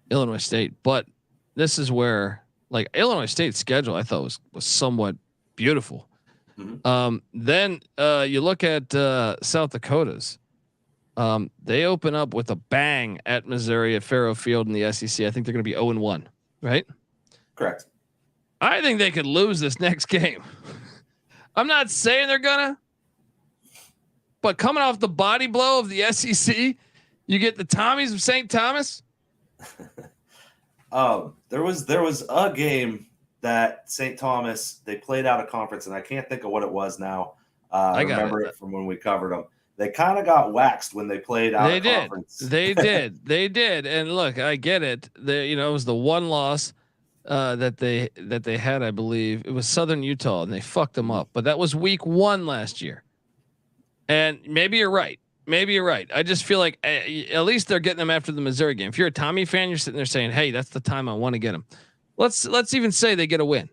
Illinois State, but this is where like Illinois State's schedule I thought was somewhat beautiful. Mm-hmm. Then you look at South Dakota's. They open up with a bang at Missouri at Faro Field in the SEC. I think they're going to be 0-1, right? Correct. I think they could lose this next game. I'm not saying they're gonna, but coming off the body blow of the SEC, you get the Tommies of St. Thomas. There was a game that St. Thomas, they played out a conference, and I can't think of what it was now. I remember it from when we covered them. They kind of got waxed when they played out a conference. They did. And look, I get it. It was the one loss that they had, I believe. It was Southern Utah, and they fucked them up. But that was week 1 last year. And maybe you're right. I just feel like at least they're getting them after the Missouri game. If you're a Tommy fan, you're sitting there saying, "Hey, that's the time I want to get them." Let's even say they get a win,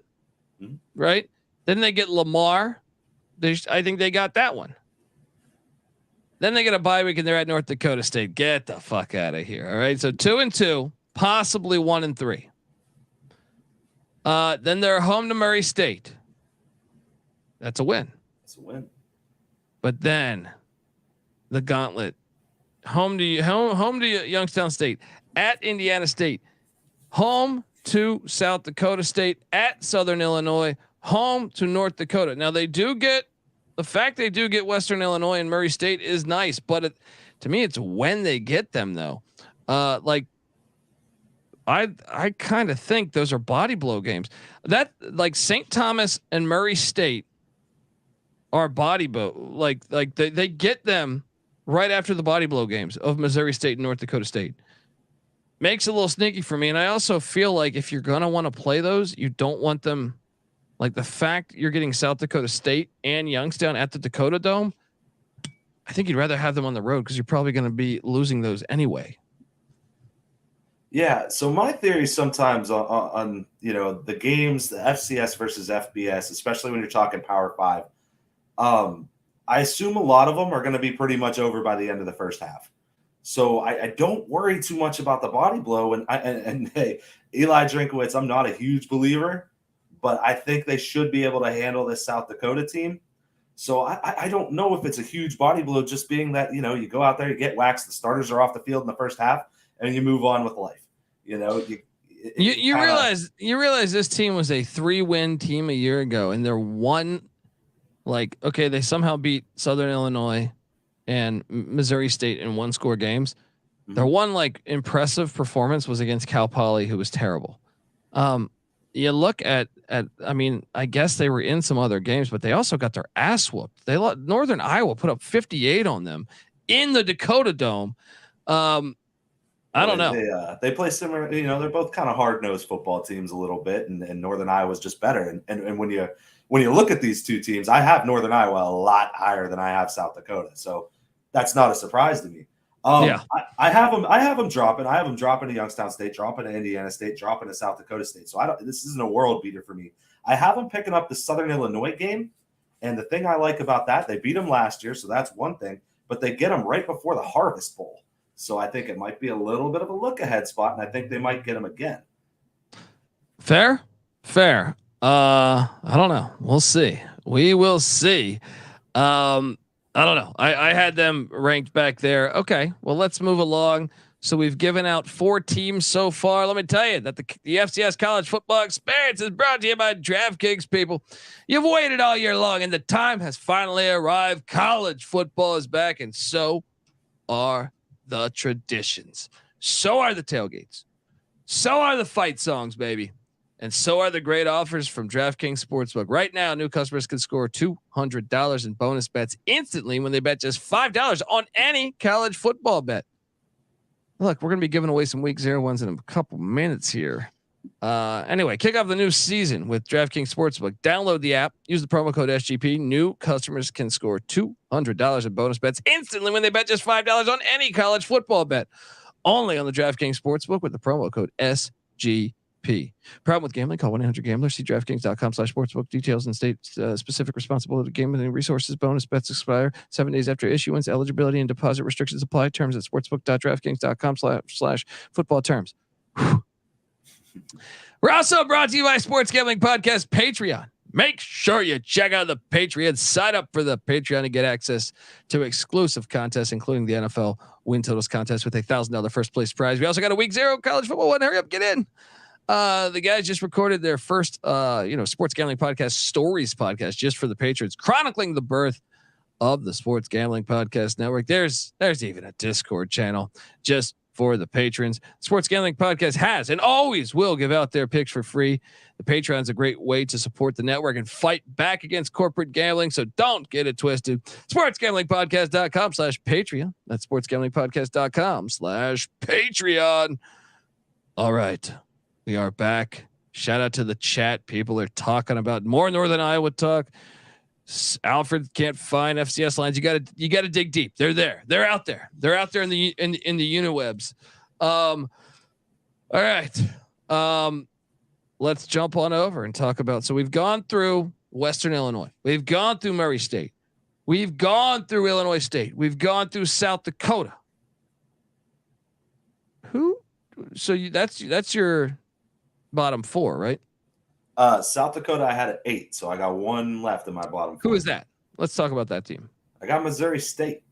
right? Then they get Lamar. I think they got that one. Then they get a bye week and they're at North Dakota State. Get the fuck out of here! All right, so 2-2, possibly 1-3. Then they're home to Murray State. That's a win. That's a win. But then the gauntlet, home to Youngstown State, at Indiana State, home to South Dakota State, at Southern Illinois, home to North Dakota. Now they do get Western Illinois and Murray State is nice, but to me, it's when they get them though. Like I kind of think those are body blow games. That like St. Thomas and Murray State are body blow. Like they get them right after the body blow games of Missouri State and North Dakota State. Makes it a little sneaky for me. And I also feel like if you're going to want to play those, you don't want them like the fact you're getting South Dakota State and Youngstown at the Dakota Dome. I think you'd rather have them on the road because you're probably going to be losing those anyway. Yeah. So my theory sometimes on the games, the FCS versus FBS, especially when you're talking Power 5, I assume a lot of them are going to be pretty much over by the end of the first half. So I don't worry too much about the body blow. And hey, Eli Drinkowitz, I'm not a huge believer, but I think they should be able to handle this South Dakota team. So I don't know if it's a huge body blow, just being that, you go out there, you get waxed, the starters are off the field in the first half, and you move on with life. You realize this team was a 3-win team a year ago, and they're one. Like, okay, they somehow beat Southern Illinois and Missouri State in 1-score games. Mm-hmm. Their one like impressive performance was against Cal Poly, who was terrible. You look at I mean, I guess they were in some other games, but they also got their ass whooped. They let Northern Iowa put up 58 on them in the Dakota Dome. I don't know. They play similar. They're both kind of hard-nosed football teams a little bit, and Northern Iowa's just better. And when you look at these two teams, I have Northern Iowa a lot higher than I have South Dakota, so that's not a surprise to me. I have them dropping. I have them dropping to Youngstown State, dropping to Indiana State, dropping to South Dakota State. So this isn't a world beater for me. I have them picking up the Southern Illinois game, and the thing I like about that, they beat them last year, so that's one thing. But they get them right before the Harvest Bowl. So I think it might be a little bit of a look ahead spot, and I think they might get him again. Fair. I don't know. We'll see. We will see. I don't know. I had them ranked back there. Okay. Well, let's move along. So we've given out 4 teams so far. Let me tell you that the FCS college football experience is brought to you by DraftKings, people. You've waited all year long and the time has finally arrived. College football is back, and so are the traditions. So are the tailgates. So are the fight songs, baby. And so are the great offers from DraftKings Sportsbook. Right now, new customers can score $200 in bonus bets instantly when they bet just $5 on any college football bet. Look, we're going to be giving away some week 0 ones in a couple minutes here. Anyway, kick off the new season with DraftKings Sportsbook. Download the app. Use the promo code SGP. New customers can score $200 in bonus bets instantly when they bet just $5 on any college football bet. Only on the DraftKings Sportsbook with the promo code SGP. Problem with gambling? Call 1-800-GAMBLER. See DraftKings.com/sportsbook. Details and state specific responsibility. Gambling resources. Bonus bets expire 7 days after issuance. Eligibility and deposit restrictions apply. Terms at sportsbook.draftkings.com/football terms. We're also brought to you by Sports Gambling Podcast Patreon. Make sure you check out the Patreon. Sign up for the Patreon to get access to exclusive contests, including the NFL win totals contest with $1,000 first place prize. We also got a week 0 college football one. Hurry up, get in. The guys just recorded their first, sports gambling podcast, Stories podcast, just for the patrons, chronicling the birth of the Sports Gambling Podcast Network. There's even a Discord channel just for the patrons. Sports Gambling Podcast has and always will give out their picks for free. The Patreon's a great way to support the network and fight back against corporate gambling. So don't get it twisted. SportsGamblingPodcast.com/Patreon. That's SportsGamblingPodcast.com/Patreon. All right. We are back. Shout out to the chat. People are talking about more Northern Iowa talk. Alfred can't find FCS lines. You got to dig deep. They're there. They're out there. They're out there in the uniwebs. All right. Let's jump on over and talk about. So we've gone through Western Illinois. We've gone through Murray State. We've gone through Illinois State. We've gone through South Dakota. So that's your bottom 4, right? South Dakota, I had an 8, so I got one left in my bottom 4. Who is that? Let's talk about that team. I got Missouri State.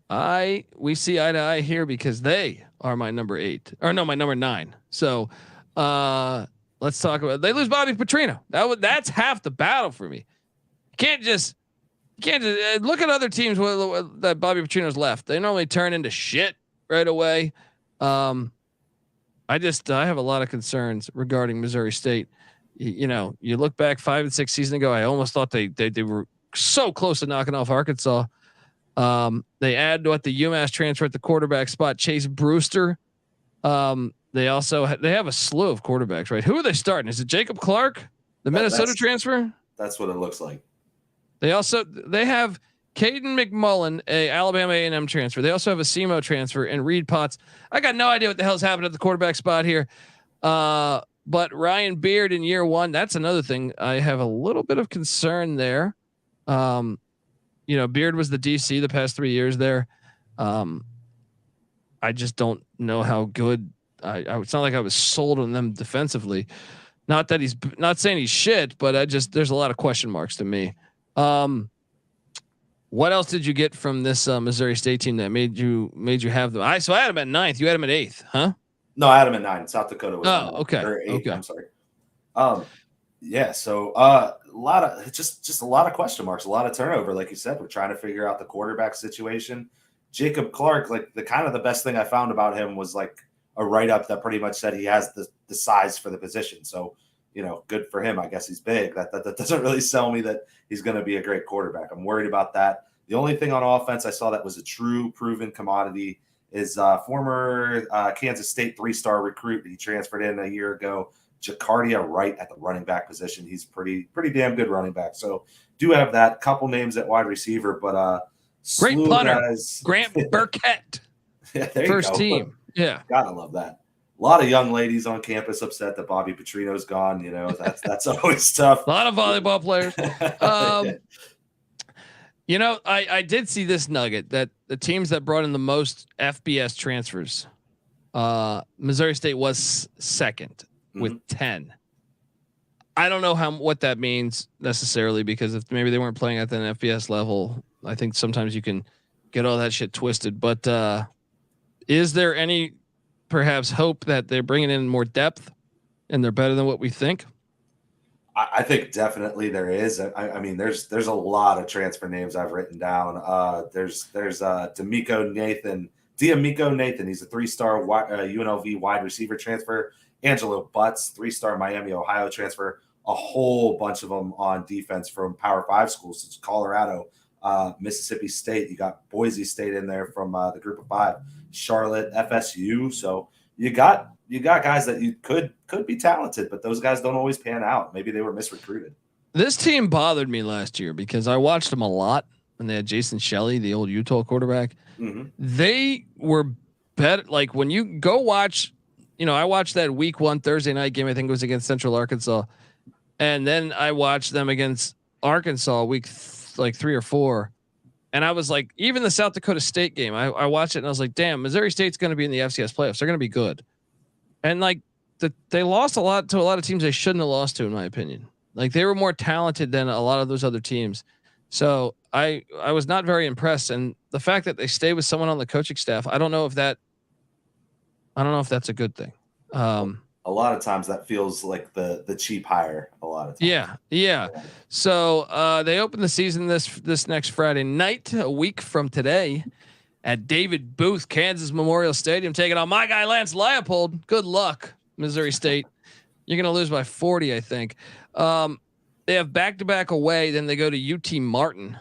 We see eye to eye here because they are my number 8, or no, my number 9. So let's talk about. They lose Bobby Petrino. That's half the battle for me. You can't just look at other teams that Bobby Petrino's left. They normally turn into shit right away. I have a lot of concerns regarding Missouri State. You look back 5 and 6 seasons ago, I almost thought they were so close to knocking off Arkansas. They add the UMass transfer at the quarterback spot, Chase Brewster. They have a slew of quarterbacks, right? Who are they starting? Is it Jacob Clark, the Minnesota transfer? That's what it looks like. They have Caden McMullen, a Alabama A&M transfer. They also have a SEMO transfer and Reed Potts. I got no idea what the hell's happening at the quarterback spot here. But Ryan Beard in year 1, that's another thing. I have a little bit of concern there. Beard was the DC the past 3 years there. I just don't know how good. It's not like I was sold on them defensively. Not that he's not saying he's shit, but there's a lot of question marks to me. What else did you get from this Missouri State team that made you have them? So I had them at 9th. You had them at 8th, huh? No, I had them at 9. South Dakota was. Okay. Or 8, okay. I'm sorry. Yeah. So a lot of just a lot of question marks, a lot of turnover. Like you said, we're trying to figure out the quarterback situation. Jacob Clark, like the best thing I found about him was like a write-up that pretty much said he has the size for the position. So, good for him. I guess he's big. That doesn't really sell me that he's going to be a great quarterback. I'm worried about that. The only thing on offense I saw that was a true proven commodity is former Kansas State 3-star recruit. He transferred in a year ago, Jacardia Wright at the running back position. He's pretty damn good running back. So do have that couple names at wide receiver, but great punter, guys. Grant Burkett, first team. Yeah, gotta love that. A lot of young ladies on campus upset that Bobby Petrino's gone. That's always tough. A lot of volleyball players. I did see this nugget that the teams that brought in the most FBS transfers, Missouri State was second with 10. I don't know what that means necessarily, because if maybe they weren't playing at an FBS level, I think sometimes you can get all that shit twisted. But is there any perhaps hope that they're bringing in more depth and they're better than what we think? I think definitely there is. I mean, there's a lot of transfer names I've written down. There's D'Amico Nathan. He's a 3-star UNLV wide receiver transfer. Angelo Butts, 3-star Miami, Ohio transfer. A whole bunch of them on defense from Power 5 schools, such as Colorado, Mississippi State. You got Boise State in there from the Group of 5. Charlotte, FSU. So you got guys that you could be talented, but those guys don't always pan out. Maybe they were misrecruited. This team bothered me last year because I watched them a lot when they had Jason Shelley, the old Utah quarterback. Mm-hmm. They were better. Like when you go watch, I watched that week 1 Thursday night game. I think it was against Central Arkansas. And then I watched them against Arkansas week 3 or 4. And I was like, even the South Dakota State game, I watched it and I was like, damn, Missouri State's going to be in the FCS playoffs. They're going to be good. And like they lost a lot to a lot of teams they shouldn't have lost to, in my opinion. Like they were more talented than a lot of those other teams. So I was not very impressed. And the fact that they stay with someone on the coaching staff, I don't know if that's a good thing. A lot of times that feels like the cheap hire. A lot of times. Yeah. So they open the season this next Friday night, a week from today, at David Booth, Kansas Memorial Stadium, taking on my guy Lance Leipold. Good luck, Missouri State. You're gonna lose by 40, I think. They have back-to-back away, then they go to UT Martin.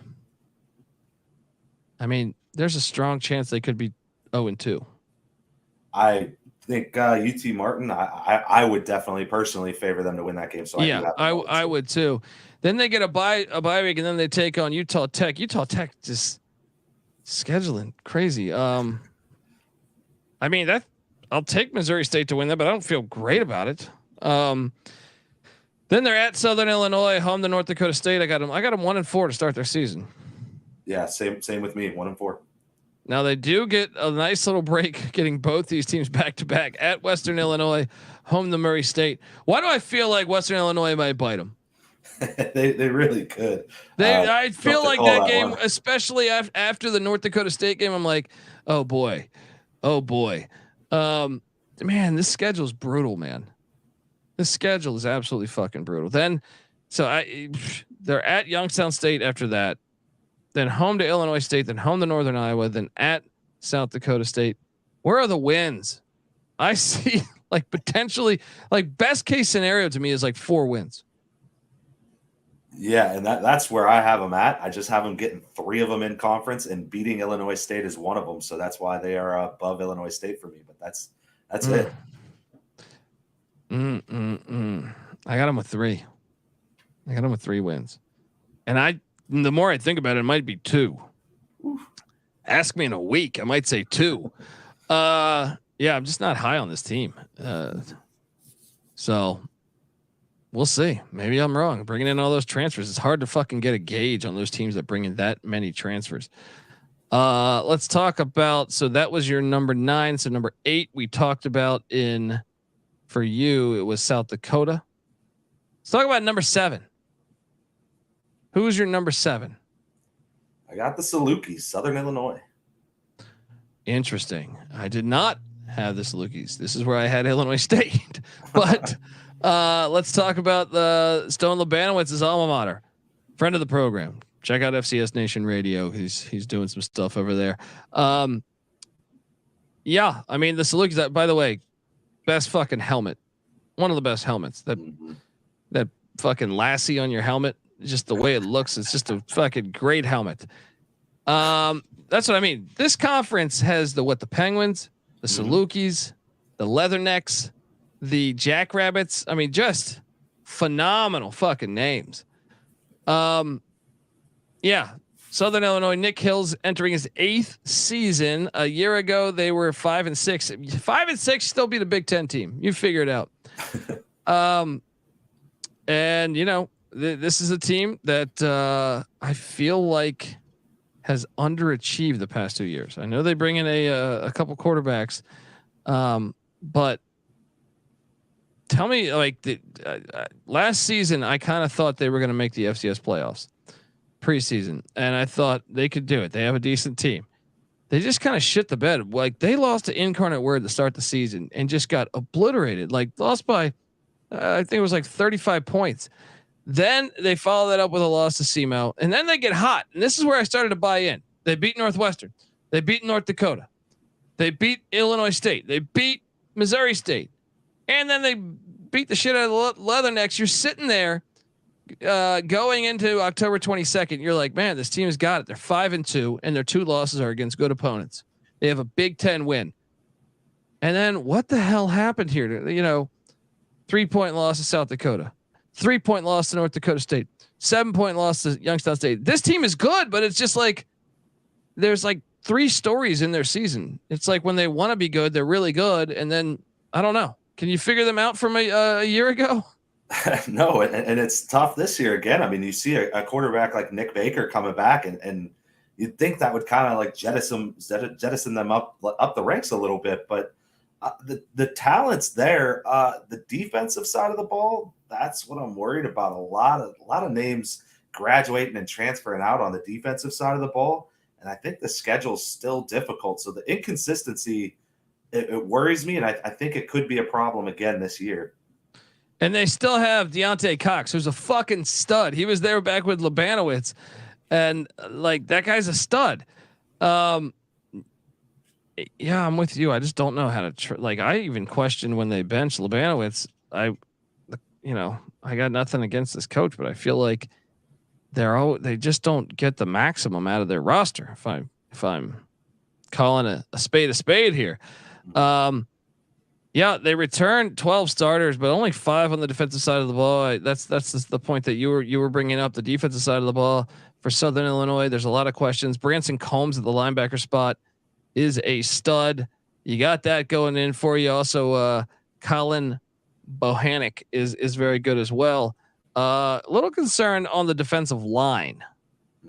I mean, there's a strong chance they could be 0-2. I think UT Martin. I would definitely personally favor them to win that game. So I would too. Then they get a bye week, and then they take on Utah Tech. Utah Tech just scheduling crazy. I mean that I'll take Missouri State to win that, but I don't feel great about it. Then they're at Southern Illinois, home to North Dakota State. I got them 1-4 to start their season. Yeah, same with me, 1-4. Now they do get a nice little break, getting both these teams back to back at Western Illinois, home to Murray State. Why do I feel like Western Illinois might bite them? they really could. I feel like that game, especially after the North Dakota State game, I'm like, oh boy. Man, this schedule is brutal, man. This schedule is absolutely fucking brutal. Then, they're at Youngstown State after that, then home to Illinois State, then home to Northern Iowa, then at South Dakota State. Where are the wins? I see like potentially like best case scenario to me is like 4 wins. Yeah, and that's where I have them at. I just have them getting 3 of them in conference, and beating Illinois State is one of them. So that's why they are above Illinois State for me. But that's it. I got them with 3. I got them with 3 wins, and the more I think about it, it might be 2. Oof. Ask me in a week, I might say 2. Yeah, I'm just not high on this team. So we'll see. Maybe I'm wrong. Bringing in all those transfers, it's hard to fucking get a gauge on those teams that bring in that many transfers. Let's talk about. So that was your number 9. So number 8 we talked about for you. It was South Dakota. Let's talk about number 7. Who's your number 7? I got the Salukis, Southern Illinois. Interesting. I did not have the Salukis. This is where I had Illinois State. But let's talk about the Stone Lebanowitz's alma mater, friend of the program. Check out FCS Nation Radio. He's doing some stuff over there. Yeah, I mean the Salukis. By the way, best fucking helmet. One of the best helmets. That fucking lassie on your helmet. Just the way it looks, it's just a fucking great helmet. That's what I mean. This conference has the Penguins, the Salukis, the Leathernecks, the Jackrabbits. I mean, just phenomenal fucking names. Yeah. Southern Illinois, Nick Hill's entering his 8th season. A year ago, they were 5-6. 5-6 still be the Big Ten team. You figure it out. And this is a team that I feel like has underachieved the past 2 years. I know they bring in a couple quarterbacks, but tell me, like last season, I kind of thought they were going to make the FCS playoffs preseason, and I thought they could do it. They have a decent team. They just kind of shit the bed. Like they lost to Incarnate Word to start the season and just got obliterated. Like lost by, I think it was like 35 points. Then they follow that up with a loss to SEMO, and then they get hot. And this is where I started to buy in. They beat Northwestern. They beat North Dakota. They beat Illinois State. They beat Missouri State. And then they beat the shit out of the Leathernecks. You're sitting there going into October 22nd. You're like, man, this team has got it. They're 5-2, and their 2 losses are against good opponents. They have a Big Ten win. And then what the hell happened here? 3-point loss to South Dakota. 3-point loss to North Dakota State, 7-point loss to Youngstown State. This team is good, but it's just like there's like 3 stories in their season. It's like when they want to be good, they're really good, and then I don't know. Can you figure them out from a year ago? No, and it's tough this year again. I mean, you see a quarterback like Nick Baker coming back, and you'd think that would kind of like jettison them up the ranks a little bit, but the talent's there. The defensive side of the ball, that's what I'm worried about. A lot of names graduating and transferring out on the defensive side of the ball, and I think the schedule's still difficult. So the inconsistency, it worries me, and I think it could be a problem again this year. And they still have Deontay Cox, who's a fucking stud. He was there back with Labanowitz, and like that guy's a stud. Yeah, I'm with you. I just don't know how to I even question when they bench Labanowitz. I got nothing against this coach, but I feel like they just don't get the maximum out of their roster. If I'm calling a spade here. Yeah, they returned 12 starters, but only 5 on the defensive side of the ball. That's the point that you were bringing up. The defensive side of the ball for Southern Illinois. There's a lot of questions. Branson Combs at the linebacker spot is a stud. You got that going in for you. Also, Colin Bohannick is very good as well. A little concern on the defensive line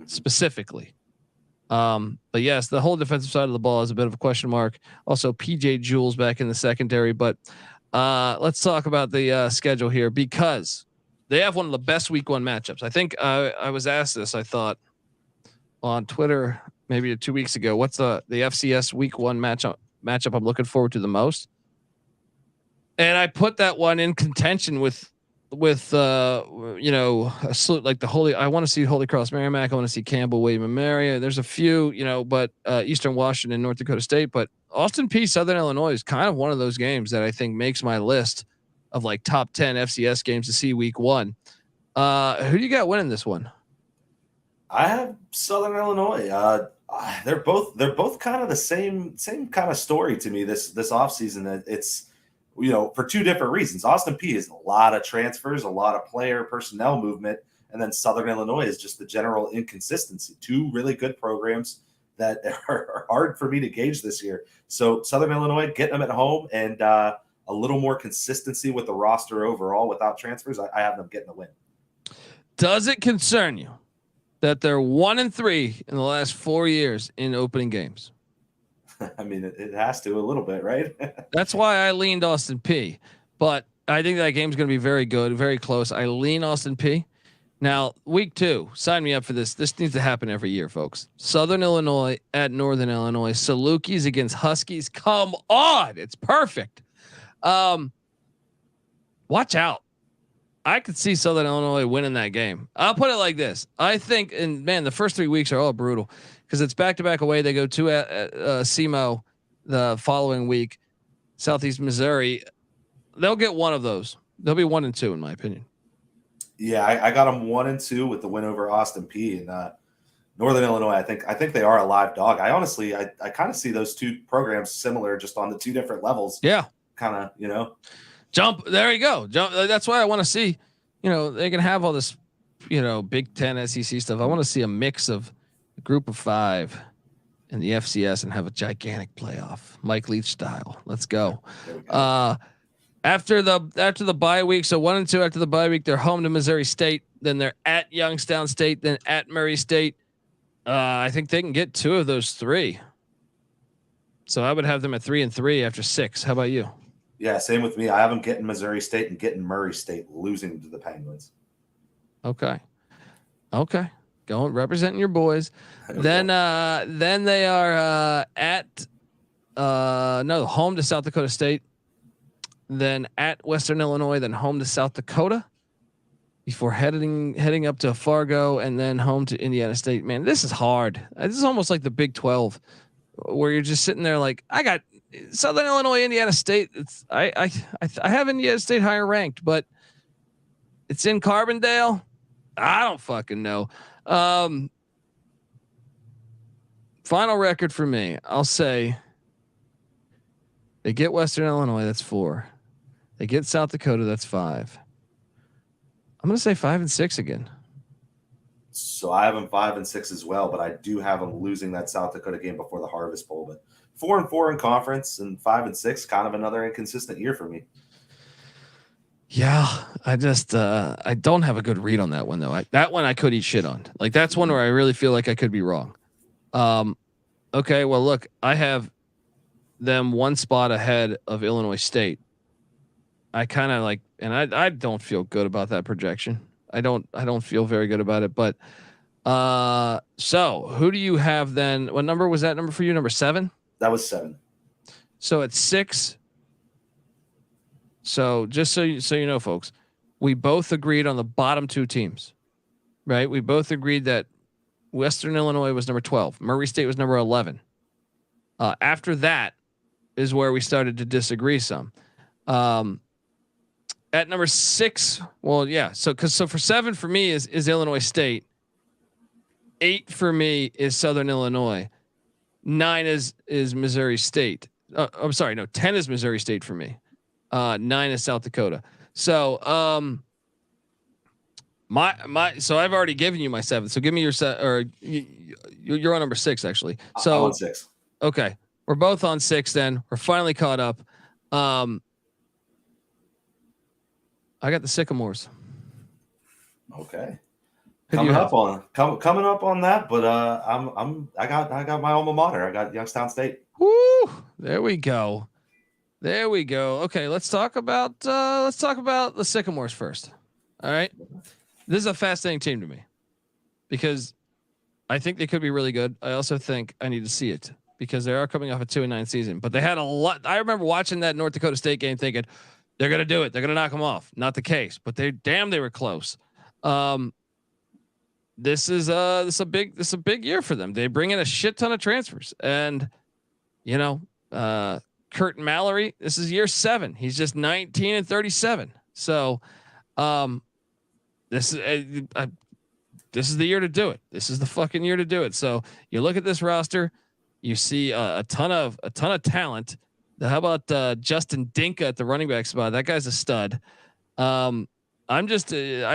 specifically. But yes, the whole defensive side of the ball is a bit of a question mark. Also, PJ Jules back in the secondary. But let's talk about the schedule here, because they have one of the best week 1 matchups. I think I was asked this, I thought, on Twitter maybe 2 weeks ago. What's the FCS week 1 matchup I'm looking forward to the most? And I put that one in contention with a salute like the Holy. I want to see Holy Cross Merrimack. I want to see Campbell, William and Mary. There's a few, but Eastern Washington, North Dakota State, but Austin Peay, Southern Illinois is kind of one of those games that I think makes my list of like top 10 FCS games to see week 1. Who do you got winning this one? I have Southern Illinois. They're both kind of the same kind of story to me this offseason. It's for 2 different reasons. Austin Peay is a lot of transfers, a lot of player personnel movement, and then Southern Illinois is just the general inconsistency. 2 really good programs that are hard for me to gauge this year. So Southern Illinois, getting them at home, and a little more consistency with the roster overall without transfers. I have them getting the win. Does it concern you that they're 1-3 in the last 4 years in opening games? I mean, it has to a little bit, right? That's why I leaned Austin Peay, but I think that game's going to be very good, very close. I lean Austin Peay. Now, week 2, sign me up for this. This needs to happen every year, folks. Southern Illinois at Northern Illinois. Salukis against Huskies. Come on, it's perfect. Watch out. I could see Southern Illinois winning that game. I'll put it like this. I think, and man, the first 3 weeks are all brutal because it's back-to-back away. They go to SEMO the following week, Southeast Missouri. They'll get one of those. They'll be 1-2 in my opinion. Yeah, I got them 1-2 with the win over Austin Peay and Northern Illinois. I think they are a live dog. I honestly, I kind of see those 2 programs similar, just on the 2 different levels. Yeah, kind of, jump. There you go. Jump. That's why I want to see. They can have all this, Big Ten, SEC stuff. I want to see a mix of a group of 5 in the FCS and have a gigantic playoff, Mike Leach style. Let's go. After the bye week, so 1-2 after the bye week, they're home to Missouri State. Then they're at Youngstown State. Then at Murray State. I think they can get 2 of those 3. So I would have them at 3-3 after 6. How about you? Yeah, same with me. I have them getting Missouri State and getting Murray State losing to the Penguins. Okay. Going representing your boys. Then they are at home to South Dakota State. Then at Western Illinois, then home to South Dakota. Before heading up to Fargo and then home to Indiana State. Man, this is hard. This is almost like the Big 12, where you're just sitting there like, I got Southern Illinois, Indiana State. I have Indiana State higher ranked, but it's in Carbondale. I don't fucking know. Final record for me, I'll say they get Western Illinois. That's 4. They get South Dakota. That's 5. I'm going to say 5-6 again. So I have them 5-6 as well, but I do have them losing that South Dakota game before the Harvest Bowl. But 4-4 in conference and 5-6, kind of another inconsistent year for me. Yeah, I just I don't have a good read on that one though. That one I could eat shit on. Like that's one where I really feel like I could be wrong. Okay, well look, I have them 1 spot ahead of Illinois State. I kind of like, and I don't feel good about that projection. I don't feel very good about it. But so who do you have then? What number was that number for you? Number 7? That was 7. So it's 6. So just so you know, folks, we both agreed on the bottom 2 teams, right? We both agreed that Western Illinois was number 12. Murray State was number 11. After that is where we started to disagree some. At number 6, well, yeah. So for 7 for me is Illinois State. 8 for me is Southern Illinois. 9 is Missouri State. I'm sorry, no, 10 is Missouri State for me. 9 is South Dakota. So so I've already given you my 7. So give me your set, or you're on number 6 actually. So I'm on 6. Okay, we're both on 6. Then we're finally caught up. I got the Sycamores. Okay. Coming up on that, but I got my alma mater. I got Youngstown State. Woo! There we go. Okay, let's talk about the Sycamores first. All right. This is a fascinating team to me because I think they could be really good. I also think I need to see it because they are coming off a 2-9 season, but they had a lot. I remember watching that North Dakota State game thinking they're going to do it. They're going to knock them off. Not the case, but they were close. This is a big year for them. They bring in a shit ton of transfers and Kurt Mallory, this is year 7. He's just 19 and 37. So, this is the year to do it. This is the fucking year to do it. So you look at this roster, you see a ton of talent. How about Justin Dinka at the running back spot? That guy's a stud. I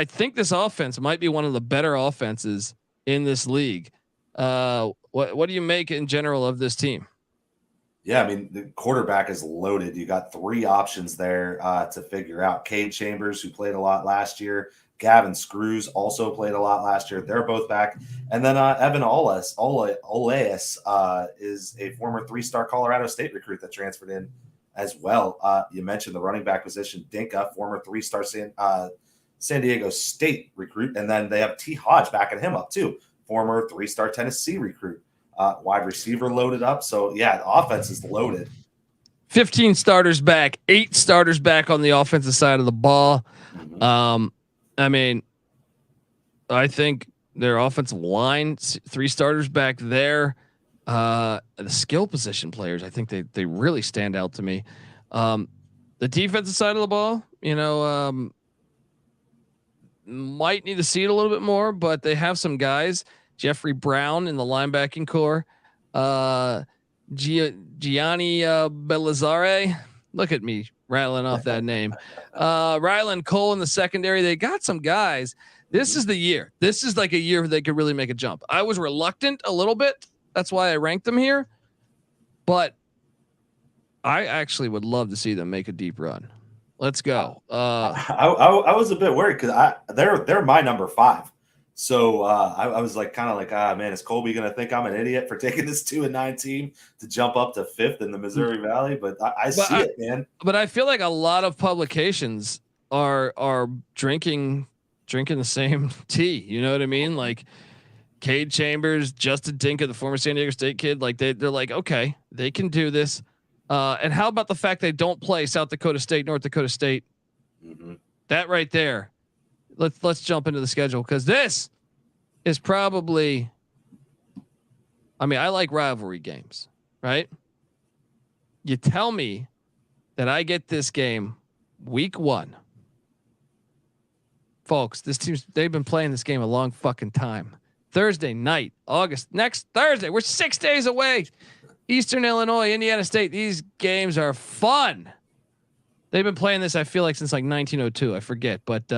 think this offense might be one of the better offenses in this league. What do you make in general of this team? Yeah, I mean, the quarterback is loaded. You got 3 options there to figure out. Cade Chambers, who played a lot last year. Gavin Screws also played a lot last year. They're both back. And then Evan Olaus is a former 3-star Colorado State recruit that transferred in as well. You mentioned the running back position. Dinka, former 3-star San Diego State recruit. And then they have T. Hodge backing him up too, former 3-star Tennessee recruit. Wide receiver loaded up. So, yeah, the offense is loaded. 15 starters back, 8 starters back on the offensive side of the ball. Mm-hmm. I mean, I think their offensive line, 3 starters back there. The skill position players, I think they really stand out to me. The defensive side of the ball, might need to see it a little bit more, but they have some guys. Jeffrey Brown in the linebacking core. Gianni Belizzare. Look at me rattling off that name. Ryland Cole in the secondary. They got some guys. This is the year. This is like a year where they could really make a jump. I was reluctant a little bit. That's why I ranked them here. But I actually would love to see them make a deep run. Let's go. I was a bit worried because they're my number 5. So I was like, kind of like, man, is Colby going to think I'm an idiot for taking this 2-9 team to jump up to 5th in the Missouri Valley? But I see it, man. But I feel like a lot of publications are drinking the same tea. You know what I mean? Like Cade Chambers, Justin Dinka, the former San Diego State kid, like they're like, okay, they can do this. And how about the fact they don't play South Dakota State, North Dakota State? Mm-hmm. That right there. Let's jump into the schedule because this is probably. I mean, I like rivalry games, right? You tell me that I get this game week 1. Folks, they've been playing this game a long fucking time. Thursday night, next Thursday. We're 6 days away. Eastern Illinois, Indiana State. These games are fun. They've been playing this, I feel like, since like 1902. I forget, but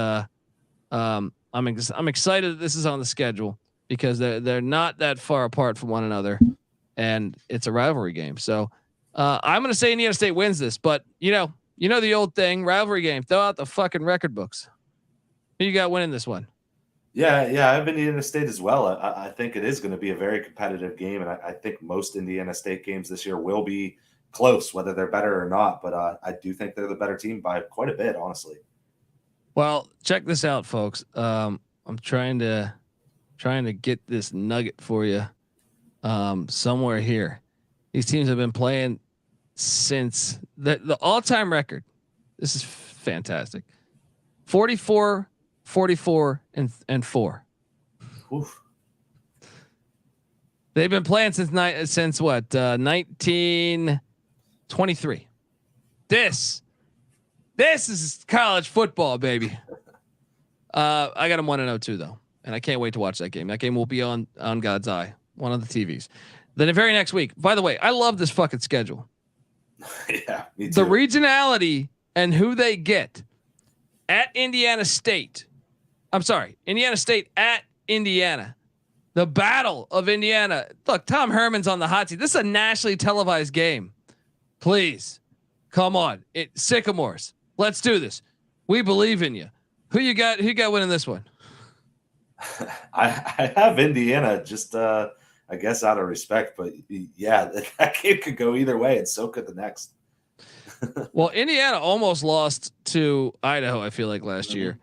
I'm excited that this is on the schedule because they're not that far apart from one another, and it's a rivalry game. So I'm going to say Indiana State wins this, but you know the old thing, rivalry game. Throw out the fucking record books. Who you got winning this one? Yeah, I have Indiana State as well. I think it is going to be a very competitive game, and I think most Indiana State games this year will be close, whether they're better or not. But I do think they're the better team by quite a bit, honestly. Well, check this out, folks. I'm trying to get this nugget for you somewhere here. These teams have been playing since the all-time record. This is fantastic. 44, 44, and 4. Oof. They've been playing since 1923. This is college football, baby. I got them 1-0 though, and I can't wait to watch that game. That game will be on God's eye, one of the TVs. Then the very next week. By the way, I love this fucking schedule. Yeah, me too. The regionality and who they get at Indiana State. I'm sorry, Indiana State at Indiana. The Battle of Indiana. Look, Tom Herman's on the hot seat. This is a nationally televised game. Please, come on, Sycamores. Let's do this. We believe in you. Who you got? Who you got winning this one? I have Indiana, just I guess out of respect, but yeah, that game could go either way, and so could the next. Well, Indiana almost lost to Idaho, I feel like last year.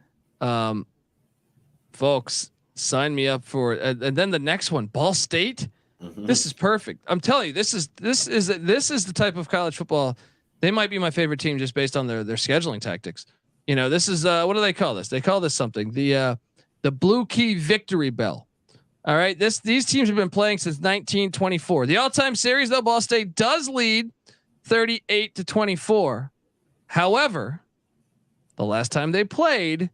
Folks, sign me up for it. And then the next one, Ball State. Mm-hmm. This is perfect. I'm telling you, this is the type of college football. They might be my favorite team just based on their scheduling tactics. You know, this is what do they call this? They call this something. The Blue Key Victory Bell. All right. These teams have been playing since 1924. The all-time series, though, Ball State does lead 38-24. However, the last time they played,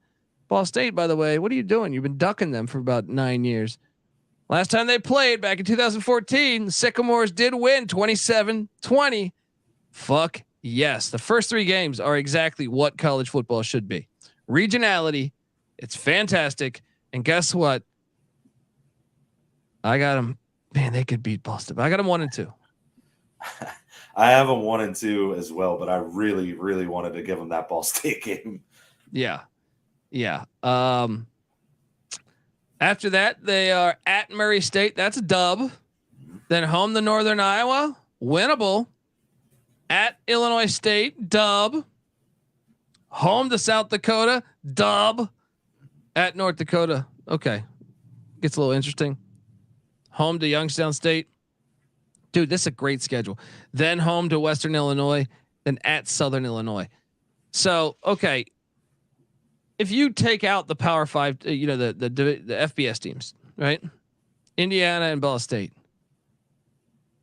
Ball State, by the way, what are you doing? You've been ducking them for about 9 years. Last time they played back in 2014, the Sycamores did win 27-20. Fuck yes. The first 3 games are exactly what college football should be. Regionality. It's fantastic. And guess what? I got them. Man, they could beat Boston. I got them 1-2. I have them 1-2 as well, but I really, really wanted to give them that Ball State game. Yeah. After that, they are at Murray State. That's a dub. Then home to Northern Iowa, winnable. At Illinois State, dub. Home to South Dakota, dub. At North Dakota, okay, gets a little interesting. Home to Youngstown State, dude. This is a great schedule. Then home to Western Illinois, then at Southern Illinois. So okay. If you take out the Power 5, the FBS teams, right? Indiana and Ball State.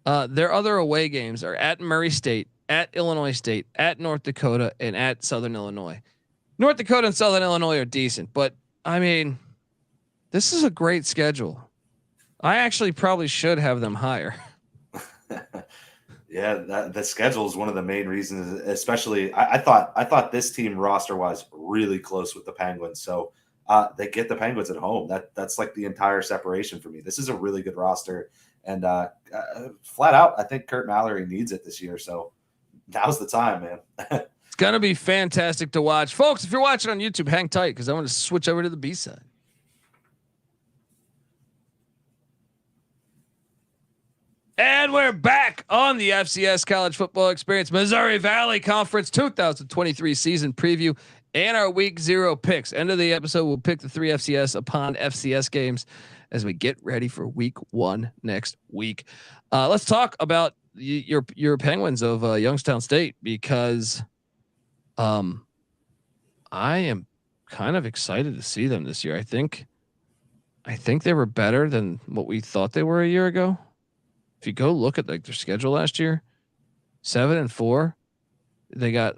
Their other away games are at Murray State, at Illinois State, at North Dakota, and at Southern Illinois. North Dakota and Southern Illinois are decent, but I mean, this is a great schedule. I actually probably should have them higher. Yeah, the schedule is one of the main reasons, especially I thought this team roster wise really close with the Penguins. So they get the Penguins at home. That's like the entire separation for me. This is a really good roster, and flat out, I think Kurt Mallory needs it this year. So now's the time, man. It's gonna be fantastic to watch, folks. If you're watching on YouTube, hang tight because I want to switch over to the B side. And we're back on the FCS College Football Experience Missouri Valley Conference 2023 season preview and our week 0 picks. End of the episode, we'll pick the 3 FCS upon FCS games as we get ready for week 1 next week. Let's talk about your Penguins of Youngstown State, because I am kind of excited to see them this year. I think they were better than what we thought they were a year ago. If you go look at like their schedule last year, 7-4, they got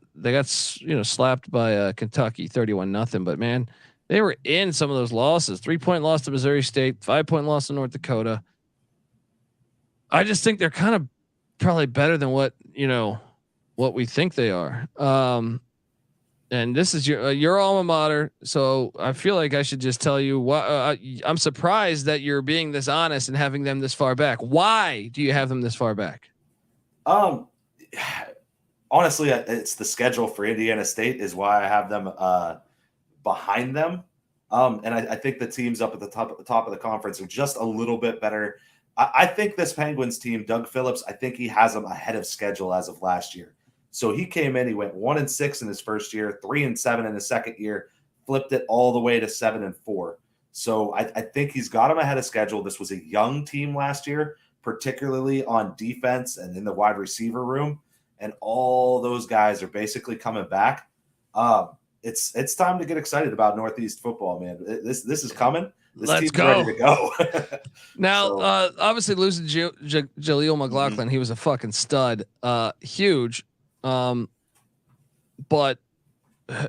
slapped by Kentucky 31-0. But man, they were in some of those losses. 3-point loss to Missouri State, 5-point loss to North Dakota. I just think they're kind of probably better than what we think they are. And this is your alma mater, so I feel like I should just tell you what I'm surprised that you're being this honest and having them this far back. Why do you have them this far back? Honestly, it's the schedule for Indiana State is why I have them behind them. And I think the teams up at the top of the conference are just a little bit better. I think this Penguins team, Doug Phillips, I think he has them ahead of schedule as of last year. So he came in, he went 1-6 in his first year, 3-7 in his second year, flipped it all the way to 7-4. So I think he's got him ahead of schedule. This was a young team last year, particularly on defense and in the wide receiver room. And all those guys are basically coming back. It's time to get excited about Northeast football, man. This is coming. This Let's team's go. ready to go. Now, obviously losing Jaleel McLaughlin, he was a fucking stud, huge. But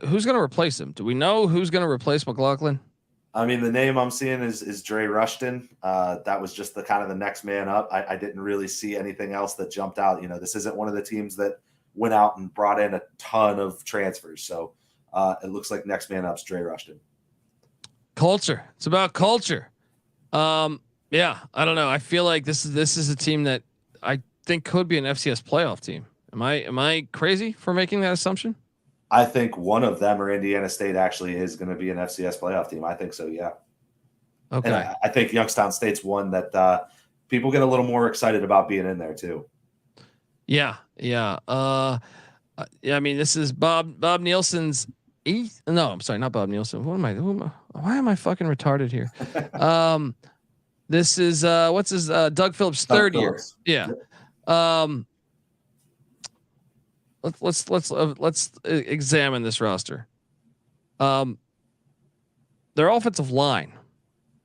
who's going to replace him? Do we know who's going to replace McLaughlin? I mean, the name I'm seeing is Dre Rushton. That was just the next man up. I didn't really see anything else that jumped out. This isn't one of the teams that went out and brought in a ton of transfers. So it looks like next man up's Dre Rushton. Culture. It's about culture. Yeah, I don't know. I feel like this is a team that I think could be an FCS playoff team. Am I crazy for making that assumption? I think one of them or Indiana State actually is going to be an FCS playoff team. I think so. Yeah. Okay. And I think Youngstown State's one that people get a little more excited about being in there too. Yeah. Yeah. I mean, this is Bob Nielsen's eighth. No, I'm sorry, not Bob Nielsen. Why am I fucking retarded here? This is what's his Doug Phillips' third year. Yeah. Let's examine this roster. Their offensive line,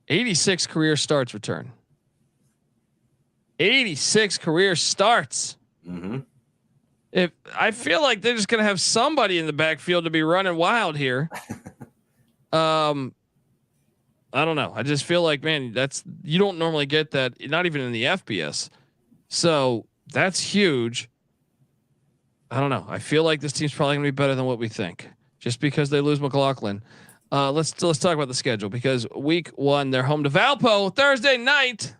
86 career starts return. 86 career starts. Mm-hmm. If I feel like they're just gonna have somebody in the backfield to be running wild here. I don't know. I just feel like, man, you don't normally get that, not even in the FBS. So that's huge. I don't know. I feel like this team's probably gonna be better than what we think, just because they lose McLaughlin. Let's talk about the schedule, because week 1 they're home to Valpo Thursday night.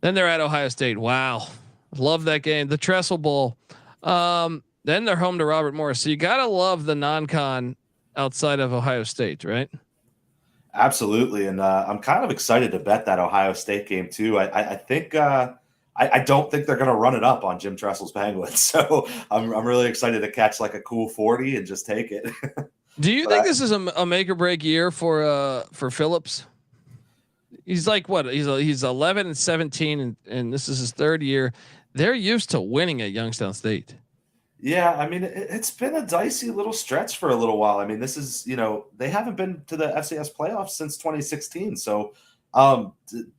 Then they're at Ohio State. Wow, love that game. The Trestle Bowl. Then they're home to Robert Morris. So you gotta love the non-con outside of Ohio State, right? Absolutely, and I'm kind of excited to bet that Ohio State game too. I think. I don't think they're going to run it up on Jim Tressel's Penguins, so I'm really excited to catch like a cool 40 and just take it. Do you think this is a make or break year for Phillips? He's like what? He's 11-17, and this is his third year. They're used to winning at Youngstown State. Yeah, I mean, it's been a dicey little stretch for a little while. I mean, this is they haven't been to the FCS playoffs since 2016, so.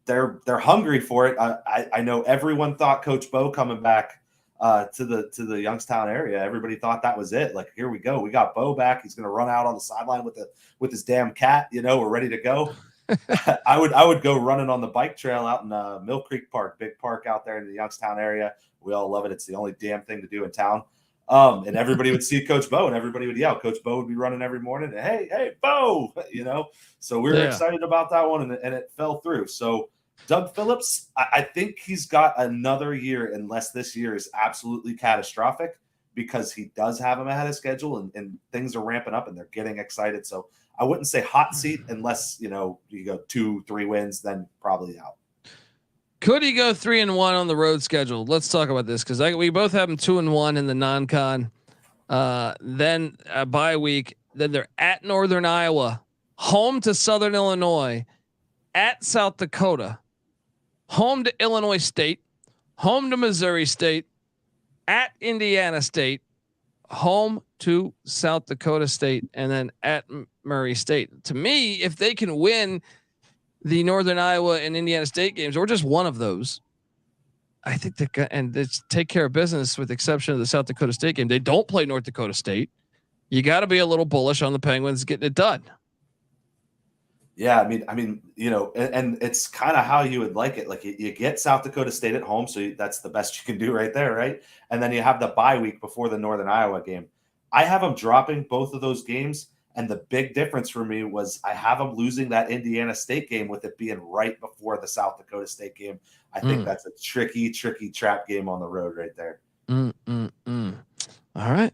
They're hungry for it. I know everyone thought Coach Bo coming back to the Youngstown area. Everybody thought that was it. Like, here we go. We got Bo back. He's going to run out on the sideline with his damn cat. We're ready to go. I would go running on the bike trail out in Mill Creek Park, big park out there in the Youngstown area. We all love it. It's the only damn thing to do in town. And everybody would see Coach Bo, and everybody would yell. Coach Bo would be running every morning. And, hey, Bo, So we were excited about that one, and it fell through. So Doug Phillips, I think he's got another year, unless this year is absolutely catastrophic, because he does have him ahead of schedule, and things are ramping up, and they're getting excited. So I wouldn't say hot seat unless you go 2-3 wins, then probably out. Could he go 3-1 on the road schedule? Let's talk about this because we both have them 2-1 in the non-con. Then a bye week. Then they're at Northern Iowa, home to Southern Illinois, at South Dakota, home to Illinois State, home to Missouri State, at Indiana State, home to South Dakota State, and then at Murray State. To me, if they can win the Northern Iowa and Indiana State games, or just one of those, I think they take care of business with the exception of the South Dakota State game. They don't play North Dakota State. You got to be a little bullish on the Penguins getting it done. Yeah, I mean, and it's kind of how you would like it. Like you get South Dakota State at home, so that's the best you can do right there, right? And then you have the bye week before the Northern Iowa game. I have them dropping both of those games, and the big difference for me was I have them losing that Indiana State game with it being right before the South Dakota State game. I think that's a tricky trap game on the road right there. All right.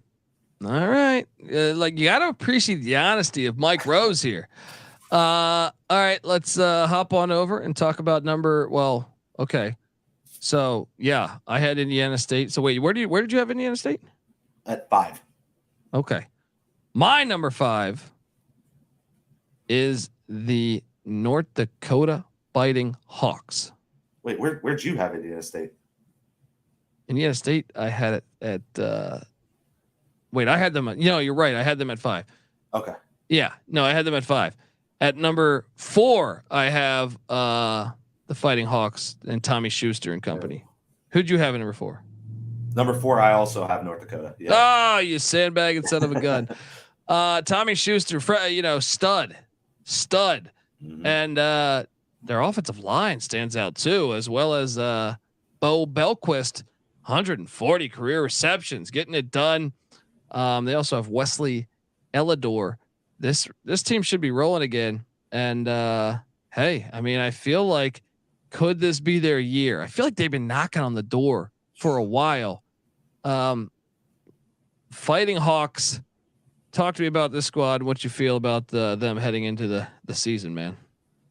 Like you got to appreciate the honesty of Mike Rose here. All right, let's hop on over and talk about okay. So yeah, I had Indiana State. So wait, where did you have Indiana State? At 5. Okay. My number 5 is the North Dakota Fighting Hawks. Wait, where'd you have Indiana State? Indiana State, I had it at I had them you're right. I had them at 5. Okay. Yeah. No, I had them at 5. At number 4, I have the Fighting Hawks and Tommy Schuster and company. Who'd you have at number 4? Number 4, I also have North Dakota. Yeah. Oh, you sandbagging son of a gun. Tommy Schuster, stud. Mm-hmm. And their offensive line stands out too, as well as Bo Belquist, 140 career receptions, getting it done. They also have Wesley Ellador. This team should be rolling again. And hey, I mean, I feel like could this be their year? I feel like they've been knocking on the door for a while. Fighting Hawks, talk to me about this squad. What you feel about them heading into the season, man?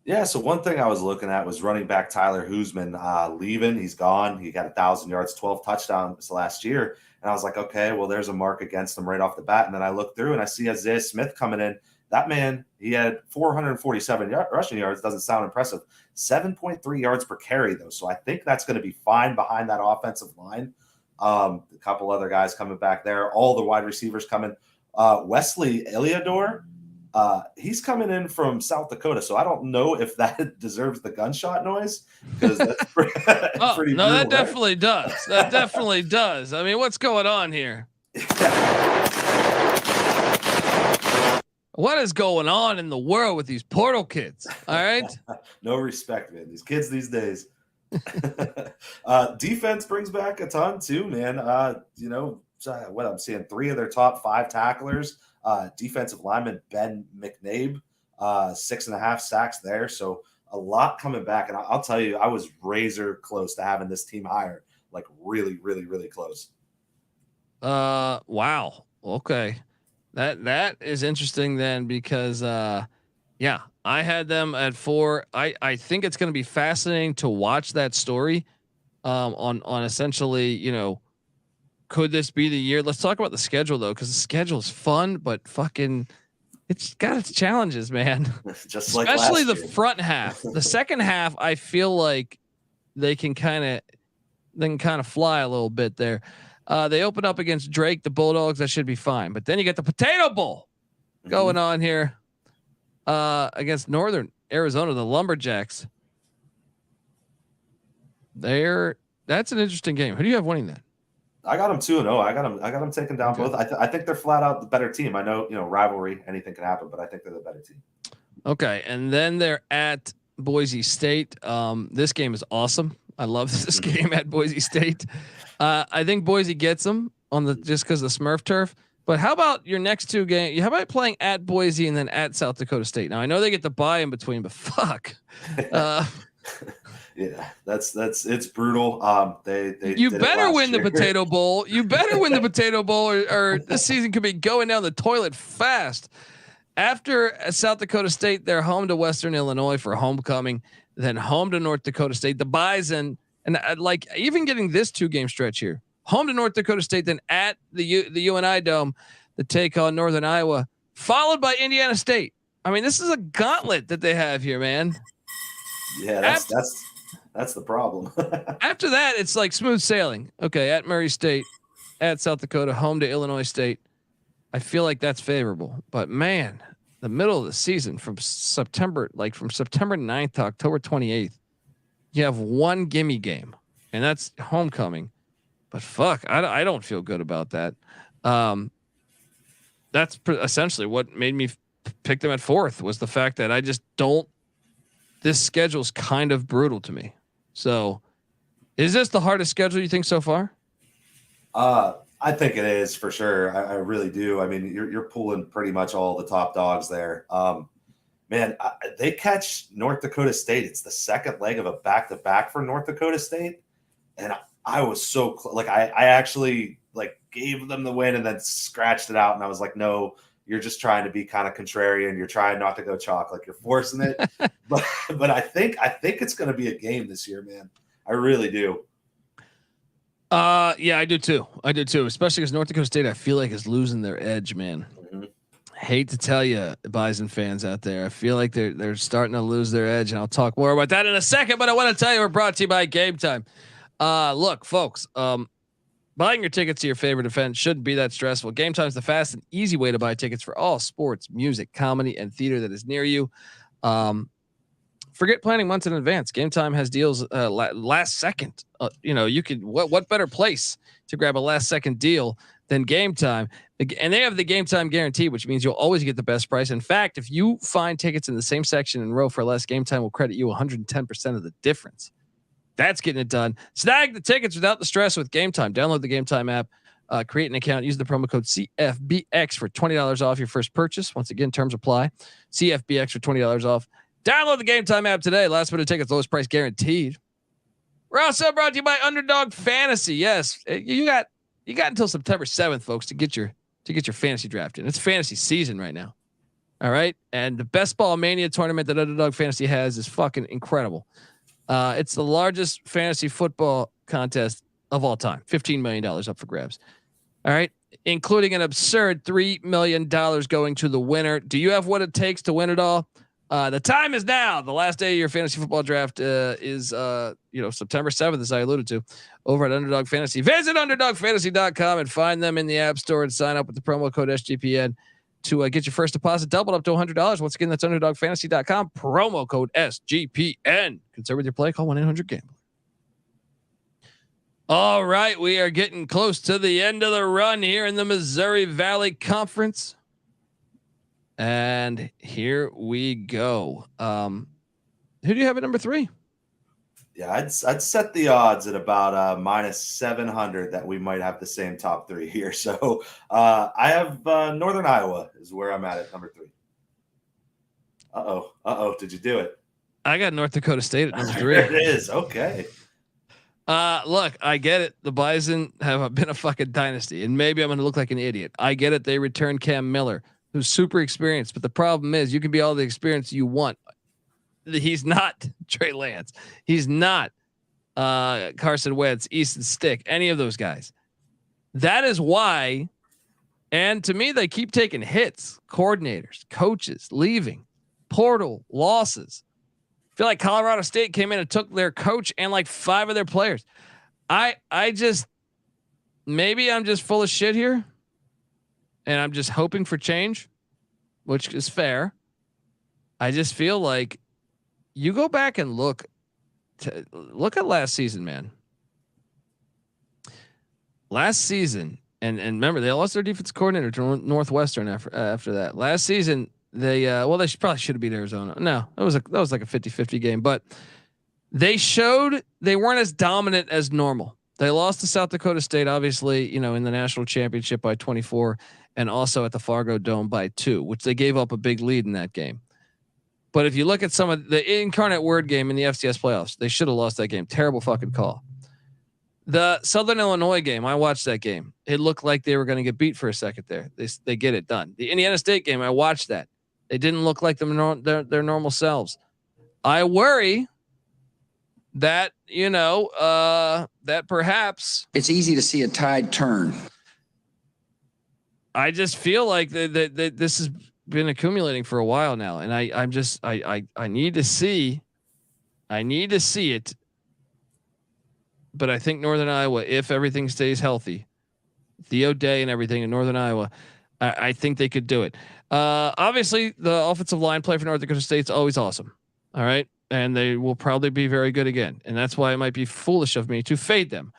Yeah, so one thing I was looking at was running back Tyler Huseman leaving. He's gone. He got 1,000 yards, 12 touchdowns last year. And I was like, okay, well, there's a mark against him right off the bat. And then I look through and I see Isaiah Smith coming in. That man, he had 447 rushing yards. Doesn't sound impressive. 7.3 yards per carry, though. So I think that's going to be fine behind that offensive line. A couple other guys coming back there. All the wide receivers coming. Wesley Eliador, he's coming in from South Dakota, so I don't know if that deserves the gunshot noise because that's pretty no, brutal, that definitely does. That definitely does. I mean, what's going on here? What is going on in the world with these portal kids? All right. No respect, man. These kids these days. Defense brings back a ton too, man. What I'm seeing, 3 of their top 5 tacklers. Defensive lineman Ben McNabe, 6.5 sacks there. So a lot coming back. And I'll tell you, I was razor close to having this team higher, like really, really, really close. Wow. Okay. That is interesting then because, I had them at 4. I think it's going to be fascinating to watch that story, on essentially, could this be the year? Let's talk about the schedule though, because the schedule is fun, but fucking, it's got its challenges, man. Just like especially the front half. The second half, I feel like they can kind of fly a little bit there. They open up against Drake, the Bulldogs. That should be fine, but then you get the Potato Bowl going on here against Northern Arizona, the Lumberjacks. That's an interesting game. Who do you have winning that? I got them 2-0. I got them taking down both. I think they're flat out the better team. I know, rivalry, anything can happen, but I think they're the better team. Okay. And then they're at Boise State. This game is awesome. I love this game at Boise State. I think Boise gets them just because of the Smurf turf. But how about your next 2 games? How about playing at Boise and then at South Dakota State? Now I know they get the bye in between, but fuck. Yeah, it's brutal. You better win the Potato Bowl. You better win the Potato Bowl, or this season could be going down the toilet fast. After South Dakota State, they're home to Western Illinois for homecoming. then home to North Dakota State, the Bison, and like even getting this 2-game stretch here, home to North Dakota State, then at the UNI Dome, the take on Northern Iowa, followed by Indiana State. I mean, this is a gauntlet that they have here, man. Yeah, that's the problem. After that, it's like smooth sailing. Okay, at Murray State, at South Dakota, home to Illinois State. I feel like that's favorable. But man, the middle of the season from September 9th to October 28th, you have one gimme game, and that's homecoming. But fuck, I don't feel good about that. That's essentially what made me pick them at 4th, was the fact that I just don't. This schedule's kind of brutal to me. So, is this the hardest schedule you think so far? I think it is for sure. I really do. I mean, you're pulling pretty much all the top dogs there. Man, they catch North Dakota State. It's the second leg of a back-to-back for North Dakota State, and I was so like I actually like gave them the win and then scratched it out, and I was like, no, you're just trying to be kind of contrarian. You're trying not to go chalk, like you're forcing it. but I think it's going to be a game this year, man. I really do. Yeah, I do too. Especially because North Dakota State, I feel like, is losing their edge, man. Mm-hmm. Hate to tell you, Bison fans out there, I feel like they're starting to lose their edge, and I'll talk more about that in a second. But I want to tell you, we're brought to you by Game Time. Look, folks, buying your tickets to your favorite event shouldn't be that stressful. Game Time is the fast and easy way to buy tickets for all sports, music, comedy, and theater that is near you. Forget planning months in advance. Game Time has deals last second. You could what better place to grab a last second deal than Game Time? And they have the Game Time guarantee, which means you'll always get the best price. In fact, if you find tickets in the same section and row for less, Game Time will credit you 110% of the difference. That's getting it done. Snag the tickets without the stress with Game Time. Download the Game Time app, create an account, use the promo code CFBX for $20 off your first purchase. Once again, terms apply. CFBX for $20 off. Download the Game Time app today. Last minute tickets, lowest price guaranteed. We're also brought to you by Underdog Fantasy. Yes, you got until September 7th, folks, to get your fantasy draft in. It's fantasy season right now. All right, and the Best Ball Mania tournament that Underdog Fantasy has is fucking incredible. It's the largest fantasy football contest of all time. $15 million up for grabs. All right, including an absurd $3 million going to the winner. Do you have what it takes to win it all? The time is now. The last day of your fantasy football draft is September 7th, as I alluded to, over at Underdog Fantasy. Visit underdogfantasy.com and find them in the App Store and sign up with the promo code SGPN to get your first deposit doubled up to $100. Once again, that's underdogfantasy.com, promo code SGPN. Concerned with your play? Call 1-800-GAMBLER. All right, we are getting close to the end of the run here in the Missouri Valley Conference. And here we go. Who do you have at number 3? Yeah, I'd set the odds at about minus 700 that we might have the same top 3 here. So I have Northern Iowa is where I'm at number 3. Uh-oh. Did you do it? I got North Dakota State at number 3. There it is. Okay. Look, I get it. The Bison have been a fucking dynasty, and maybe I'm going to look like an idiot. I get it. They returned Cam Miller, who's super experienced, but the problem is you can be all the experience you want. He's not Trey Lance. He's not Carson Wentz, Easton Stick, any of those guys. That is why, and to me, they keep taking hits, coordinators, coaches leaving, portal losses. I feel like Colorado State came in and took their coach and like 5 of their players. I just, maybe I'm just full of shit here and I'm just hoping for change, which is fair. I just feel like you go back and look at last season, man. Last season, and remember, they lost their defense coordinator to Northwestern after that. Last season, they probably should have beat Arizona. No, that was like a 50-50 game, but they showed they weren't as dominant as normal. They lost to South Dakota State, obviously, in the national championship by 24, and also at the Fargo Dome by 2, which they gave up a big lead in that game. But if you look at some of the incarnate word game in the FCS playoffs, they should have lost that game. Terrible fucking call. The Southern Illinois game, I watched that game. It looked like they were going to get beat for a second there. They get it done. The Indiana State game, I watched that. They didn't look like their normal selves. I worry that, that perhaps it's easy to see a tide turn. I just feel like that this has been accumulating for a while now. And I need to see it. But I think Northern Iowa, if everything stays healthy, Theo Day and everything in Northern Iowa, I think they could do it. Obviously the offensive line play for North Dakota State is always awesome. All right. And they will probably be very good again. And that's why it might be foolish of me to fade them.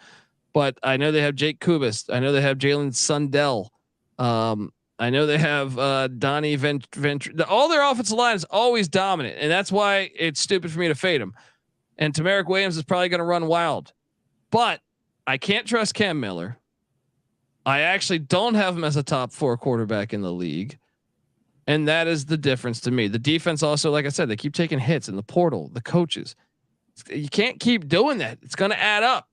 But I know they have Jake Kubis. I know they have Jalen Sundell. I know they have Donnie Ventry. All their offensive line is always dominant. And that's why it's stupid for me to fade them. And Tamarick Williams is probably going to run wild. But I can't trust Cam Miller. I actually don't have him as a top 4 quarterback in the league. And that is the difference to me. The defense also, like I said, they keep taking hits in the portal, the coaches. You can't keep doing that. It's going to add up.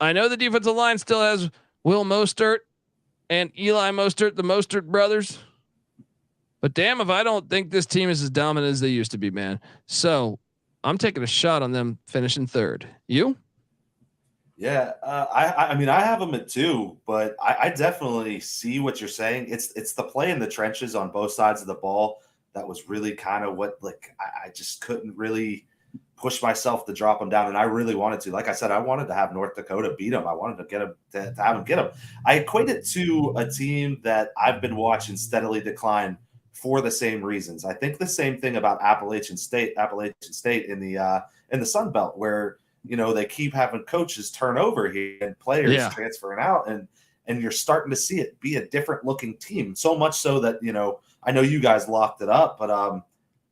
I know the defensive line still has Will Mostert and Eli Mostert, the Mostert brothers. But damn, if I don't think this team is as dominant as they used to be, man. So I'm taking a shot on them finishing 3rd. You? Yeah, I mean, I have them at 2, but I definitely see what you're saying. It's the play in the trenches on both sides of the ball that was really kind of what, like, I just couldn't really push myself to drop them down, and I really wanted to. Like I said, I wanted to have North Dakota beat them. I wanted to get them to have them get them. I equate it to a team that I've been watching steadily decline for the same reasons. I think the same thing about Appalachian State in the Sun Belt, where they keep having coaches turn over here and players transferring out, and you're starting to see it be a different looking team. So much so that, I know you guys locked it up, but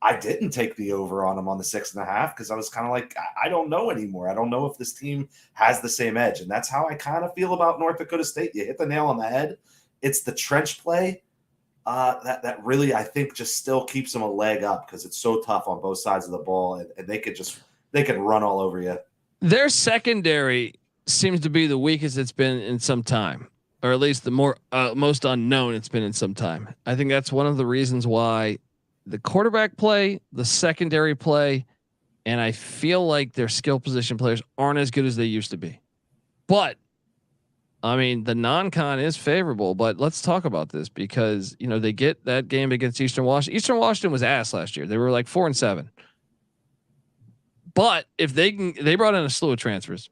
I didn't take the over on them on the 6.5 because I was kind of like, I don't know anymore. I don't know if this team has the same edge. And that's how I kind of feel about North Dakota State. You hit the nail on the head. It's the trench play that really, I think, just still keeps them a leg up because it's so tough on both sides of the ball, and they can run all over you. Their secondary seems to be the weakest it's been in some time, or at least the most unknown it's been in some time. I think that's one of the reasons why the quarterback play, the secondary play, and I feel like their skill position players aren't as good as they used to be. But I mean, the non-con is favorable, but let's talk about this because, they get that game against Eastern Washington. Eastern Washington was ass last year. They were like 4-7. But if they brought in a slew of transfers.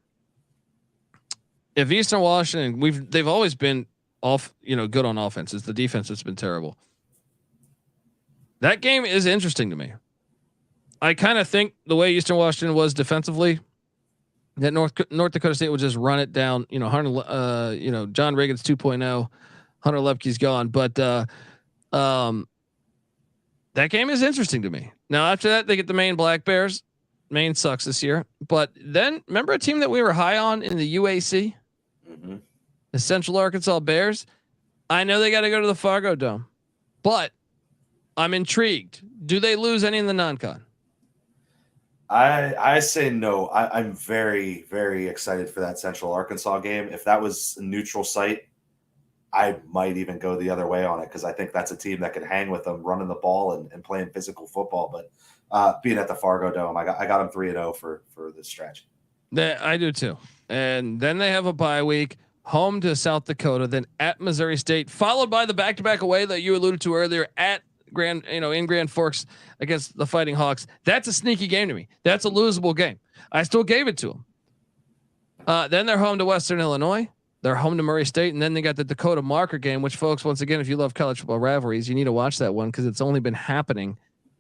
If Eastern Washington, they've always been good on offenses. The defense has been terrible. That game is interesting to me. I kind of think the way Eastern Washington was defensively, that North Dakota State would just run it down. Hunter, John Reagan's 2.0, Hunter Lepke's gone, but that game is interesting to me. Now after that, they get the Maine Black Bears. Maine sucks this year, but then remember a team that we were high on in the UAC, the Central Arkansas Bears. I know they got to go to the Fargo Dome, but I'm intrigued. Do they lose any in the non-con? I say no. I'm very, very excited for that Central Arkansas game. If that was a neutral site, I might even go the other way on it because I think that's a team that could hang with them running the ball and playing physical football. But being at the Fargo Dome, I got them 3-0 for this stretch. I do too. And then they have a bye week, home to South Dakota, then at Missouri State, followed by the back-to-back away that you alluded to earlier at in Grand Forks against the Fighting Hawks. That's a sneaky game to me. That's a losable game. I still gave it to them. Then they're home to Western Illinois. They're home to Murray State, and then they got the Dakota Marker game, which, folks, once again, if you love college football rivalries, you need to watch that one because it's only been happening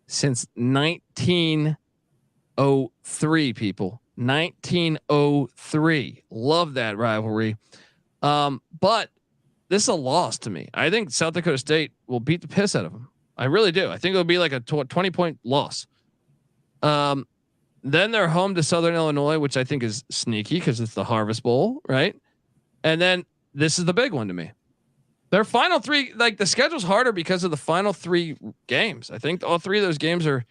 since 1903. People, 1903. Love that rivalry. But this is a loss to me. I think South Dakota State will beat the piss out of them. I really do. I think it'll be like a 20-point loss. Then they're home to Southern Illinois, which I think is sneaky because it's the Harvest Bowl, right? And then this is the big one to me. Their final 3, like the schedule's harder because of the final 3 games. I think all 3 of those games are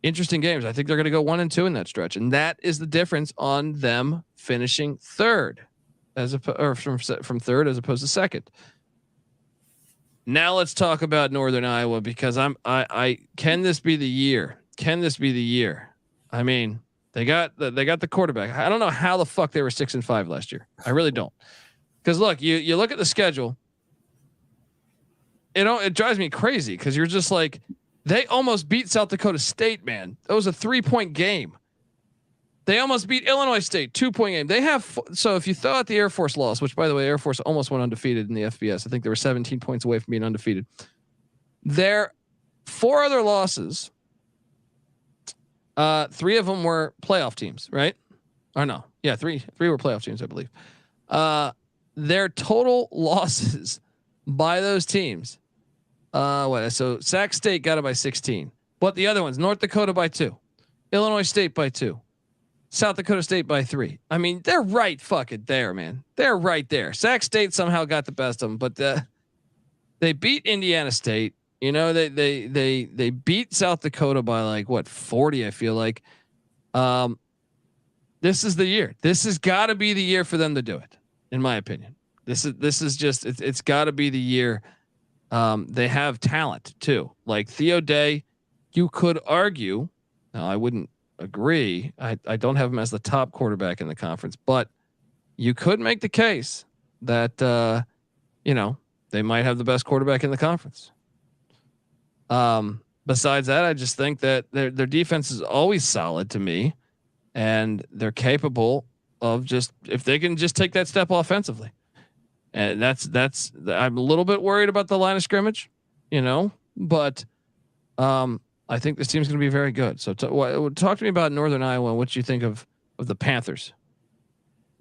interesting games. I think they're going to go 1-2 in that stretch, and that is the difference on them finishing 3rd, from 3rd as opposed to 2nd. Now let's talk about Northern Iowa because I can this be the year? Can this be the year? I mean, They got the quarterback. I don't know how the fuck they were 6-5 last year. I really don't. Because look, you look at the schedule. It drives me crazy because you're just like, they almost beat South Dakota State, man. That was a 3-point game. They almost beat Illinois State, 2-point game. They have, so if you throw out the Air Force loss, which by the way, Air Force almost went undefeated in the FBS. I think they were 17 points away from being undefeated. Their 4 other losses, 3 of them were playoff teams, right? Or no, yeah, 3 were playoff teams, I believe. Their total losses by those teams, so Sac State got it by 16, but the other ones, North Dakota by 2, Illinois State by 2, South Dakota State by 3. I mean, they're right fucking there, man. They're right there. Sac State somehow got the best of them, but they beat Indiana State. You know, they beat South Dakota by like what 40. I feel like. This is the year. This has got to be the year for them to do it, in my opinion. This is just it's got to be the year. They have talent too, like Theo Day. You could argue. Now, I wouldn't agree. I don't have him as the top quarterback in the conference, but you could make the case that they might have the best quarterback in the conference. Besides that, I just think that their defense is always solid to me, and they're capable of just, if they can just take that step offensively. And that's I'm a little bit worried about the line of scrimmage, but I think this team's going to be very good. So talk to me about Northern Iowa and what you think of the Panthers.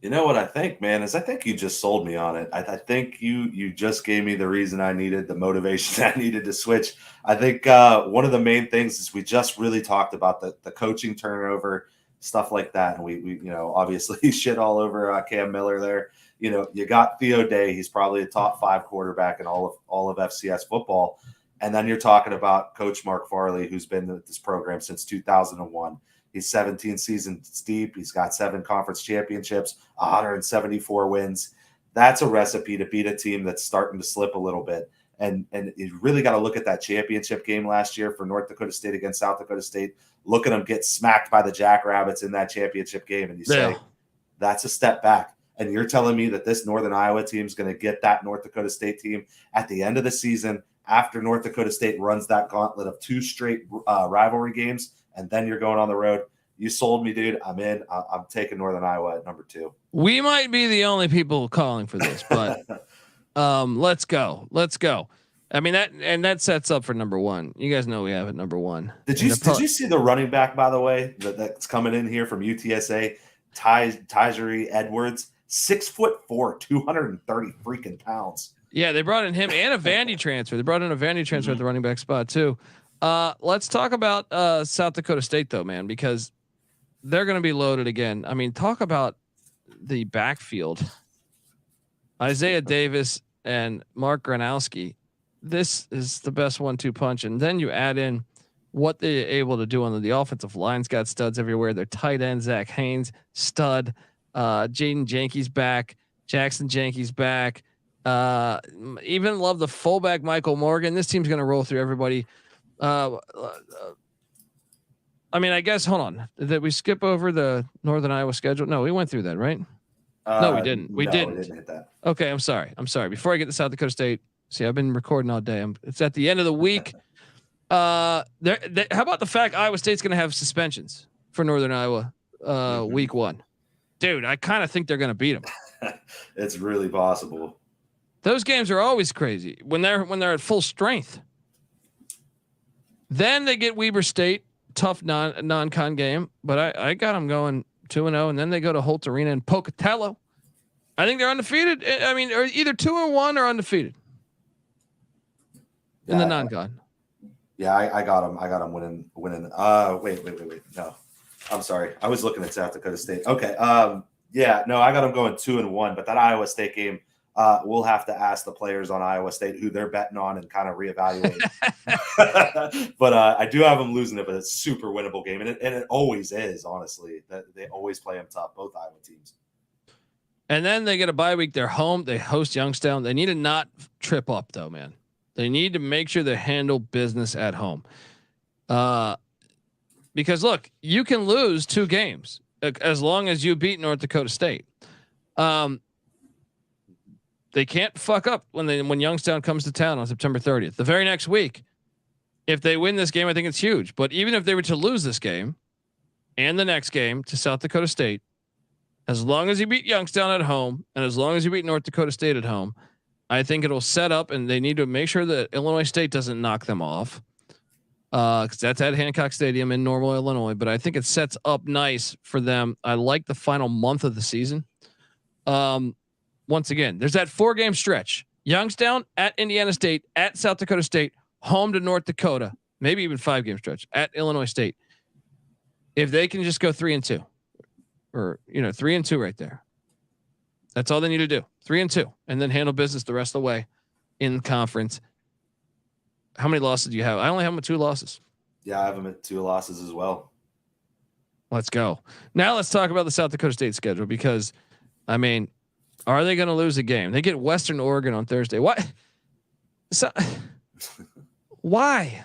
You know what I think, man, is I think you just sold me on it. I think you just gave me the reason I needed, the motivation I needed to switch. I think one of the main things is we just really talked about the coaching turnover, stuff like that. And we obviously shit all over Cam Miller there. You got Theo Day. He's probably a top 5 quarterback in all of FCS football. And then you're talking about Coach Mark Farley, who's been with this program since 2001. He's 17 seasons deep. He's got 7 conference championships, 174 wins. That's a recipe to beat a team that's starting to slip a little bit. And you really got to look at that championship game last year for North Dakota State against South Dakota State. Look at them get smacked by the Jackrabbits in that championship game. And you say, that's a step back. And you're telling me that this Northern Iowa team is going to get that North Dakota State team at the end of the season after North Dakota State runs that gauntlet of 2 straight rivalry games, and then you're going on the road. You sold me, dude. I'm in. I'm taking Northern Iowa at number 2. We might be the only people calling for this, but let's go. I mean, that sets up for number 1. You guys know we have it number 1. Did you see the running back, by the way, that's coming in here from UTSA, Tyjere Edwards, 6'4", 230 freaking pounds. Yeah, they brought in him and a Vandy transfer. They brought in a Vandy transfer at the running back spot too. Let's talk about South Dakota State though, man, because they're going to be loaded again. I mean, talk about the backfield. Isaiah Davis and Mark Granowski. This is the best 1-2 punch. And then you add in what they're able to do on the offensive line's got studs everywhere. Their tight end, Zach Haynes, stud. Jaden Janke's back. Jackson Janke's back. Even love the fullback Michael Morgan. This team's going to roll through everybody. I mean, I guess, hold on. Did we skip over the Northern Iowa schedule? No, we went through that, right? No, we didn't. We didn't hit that. Okay. I'm sorry. Before I get to South Dakota State, see, I've been recording all day. It's at the end of the week. How about the fact Iowa State's going to have suspensions for Northern Iowa, week 1? Dude, I kind of think they're going to beat them. It's really possible. Those games are always crazy when they're at full strength. Then they get Weber State, tough non-con game, but I got them going 2-0, and then they go to Holt Arena in Pocatello. I think they're undefeated. I mean, or either 2-1 or undefeated in the non-con. Yeah, I got them. I got them winning. Wait. No, I'm sorry. I was looking at South Dakota State. Okay. Yeah, no, I got them going 2-1, but that Iowa State game, we'll have to ask the players on Iowa State who they're betting on and kind of reevaluate. But I do have them losing it, but it's a super winnable game. And it always is, honestly. They always play them tough, both Iowa teams. And then they get a bye week. They're home. They host Youngstown. They need to not trip up, though, man. They need to make sure they handle business at home. because look, you can lose 2 games as long as you beat North Dakota State. They can't fuck up when Youngstown comes to town on September 30th. The very next week, if they win this game, I think it's huge. But even if they were to lose this game and the next game to South Dakota State, as long as you beat Youngstown at home and as long as you beat North Dakota State at home, I think it'll set up, and they need to make sure that Illinois State doesn't knock them off. Cause that's at Hancock Stadium in Normal, Illinois, but I think it sets up nice for them. I like the final month of the season. Once again, there's that 4-game stretch: Youngstown, at Indiana State, at South Dakota State, home to North Dakota, maybe even 5-game stretch at Illinois State. If they can just go 3-2, or 3-2 right there, that's all they need to do. 3-2, and then handle business the rest of the way in conference. How many losses do you have? I only have them at 2 losses. Yeah, I have them at 2 losses as well. Let's go. Now let's talk about the South Dakota State schedule, because I mean, are they going to lose a game? They get Western Oregon on Thursday. What? So, why?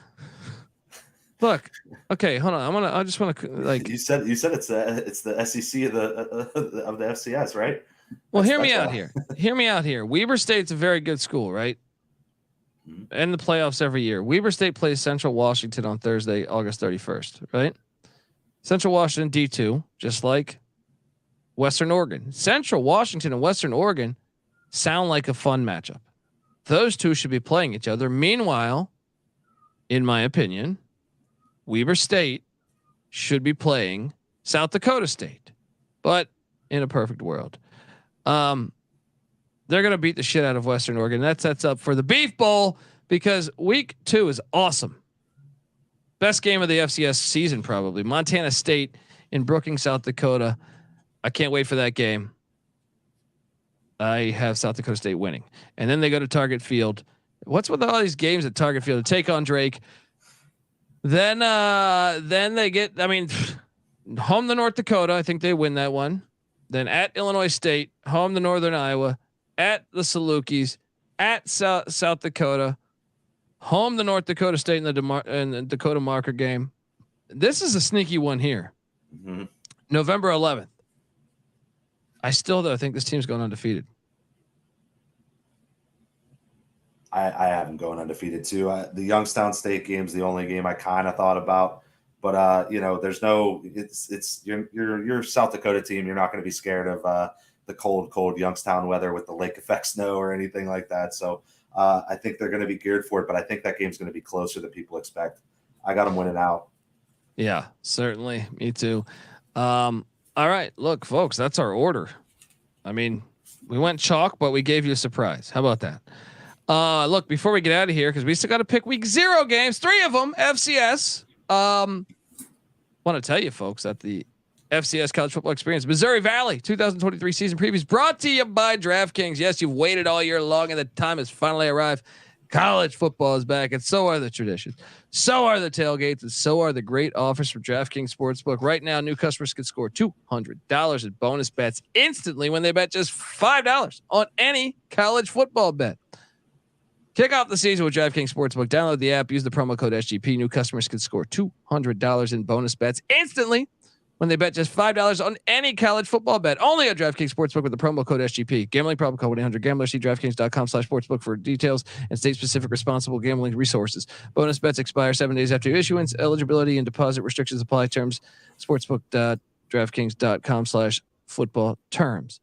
Look, okay, hold on. I just want to like. You said it's the SEC of the FCS, right? Well, hear me out here. Hear me out here. Weber State's a very good school, right? In the playoffs every year. Weber State plays Central Washington on Thursday, August 31st, right? Central Washington D2, just like Western Oregon. Central Washington and Western Oregon sound like a fun matchup. Those two should be playing each other. Meanwhile, in my opinion, Weber State should be playing South Dakota State. But in a perfect world, they're going to beat the shit out of Western Oregon. That sets up for the Beef Bowl, because week 2 is awesome. Best game of the FCS season, probably. Montana State in Brookings, South Dakota. I can't wait for that game. I have South Dakota State winning. And then they go to Target Field. What's with all these games at Target Field? To take on Drake. Then they get, home to North Dakota. I think they win that one. Then at Illinois State, home to Northern Iowa, at the Salukis, at South Dakota, home to North Dakota State in the Dakota Marker game. This is a sneaky one here. Mm-hmm. November 11th. I still though think this team's going undefeated. I have them going undefeated too. The Youngstown State game's the only game I kind of thought about, but there's no. It's your South Dakota team. You're not going to be scared of the cold Youngstown weather with the lake effect snow or anything like that. So I think they're going to be geared for it, but I think that game's going to be closer than people expect. I got them winning out. Yeah, certainly. Me too. All right, look, folks, that's our order. I mean, we went chalk, but we gave you a surprise. How about that? Look, before we get out of here, because we still got to pick week 0 games, 3 of them FCS. Want to tell you, folks, that the FCS College Football Experience Missouri Valley 2023 season previews brought to you by DraftKings. Yes, you've waited all year long, and the time has finally arrived. College football is back, and so are the traditions. So are the tailgates, and so are the great offers from DraftKings Sportsbook. Right now, new customers can score $200 in bonus bets instantly when they bet just $5 on any college football bet. Kick off the season with DraftKings Sportsbook. Download the app. Use the promo code SGP. New customers can score $200 in bonus bets instantly when they bet just $5 on any college football bet. Only at DraftKings Sportsbook with the promo code SGP. Gambling problem, call 1-800-GAMBLER. See DraftKings.com/sportsbook for details and state-specific responsible gambling resources. Bonus bets expire 7 days after issuance. Eligibility and deposit restrictions apply. Terms sportsbook.draftkings.com/football terms.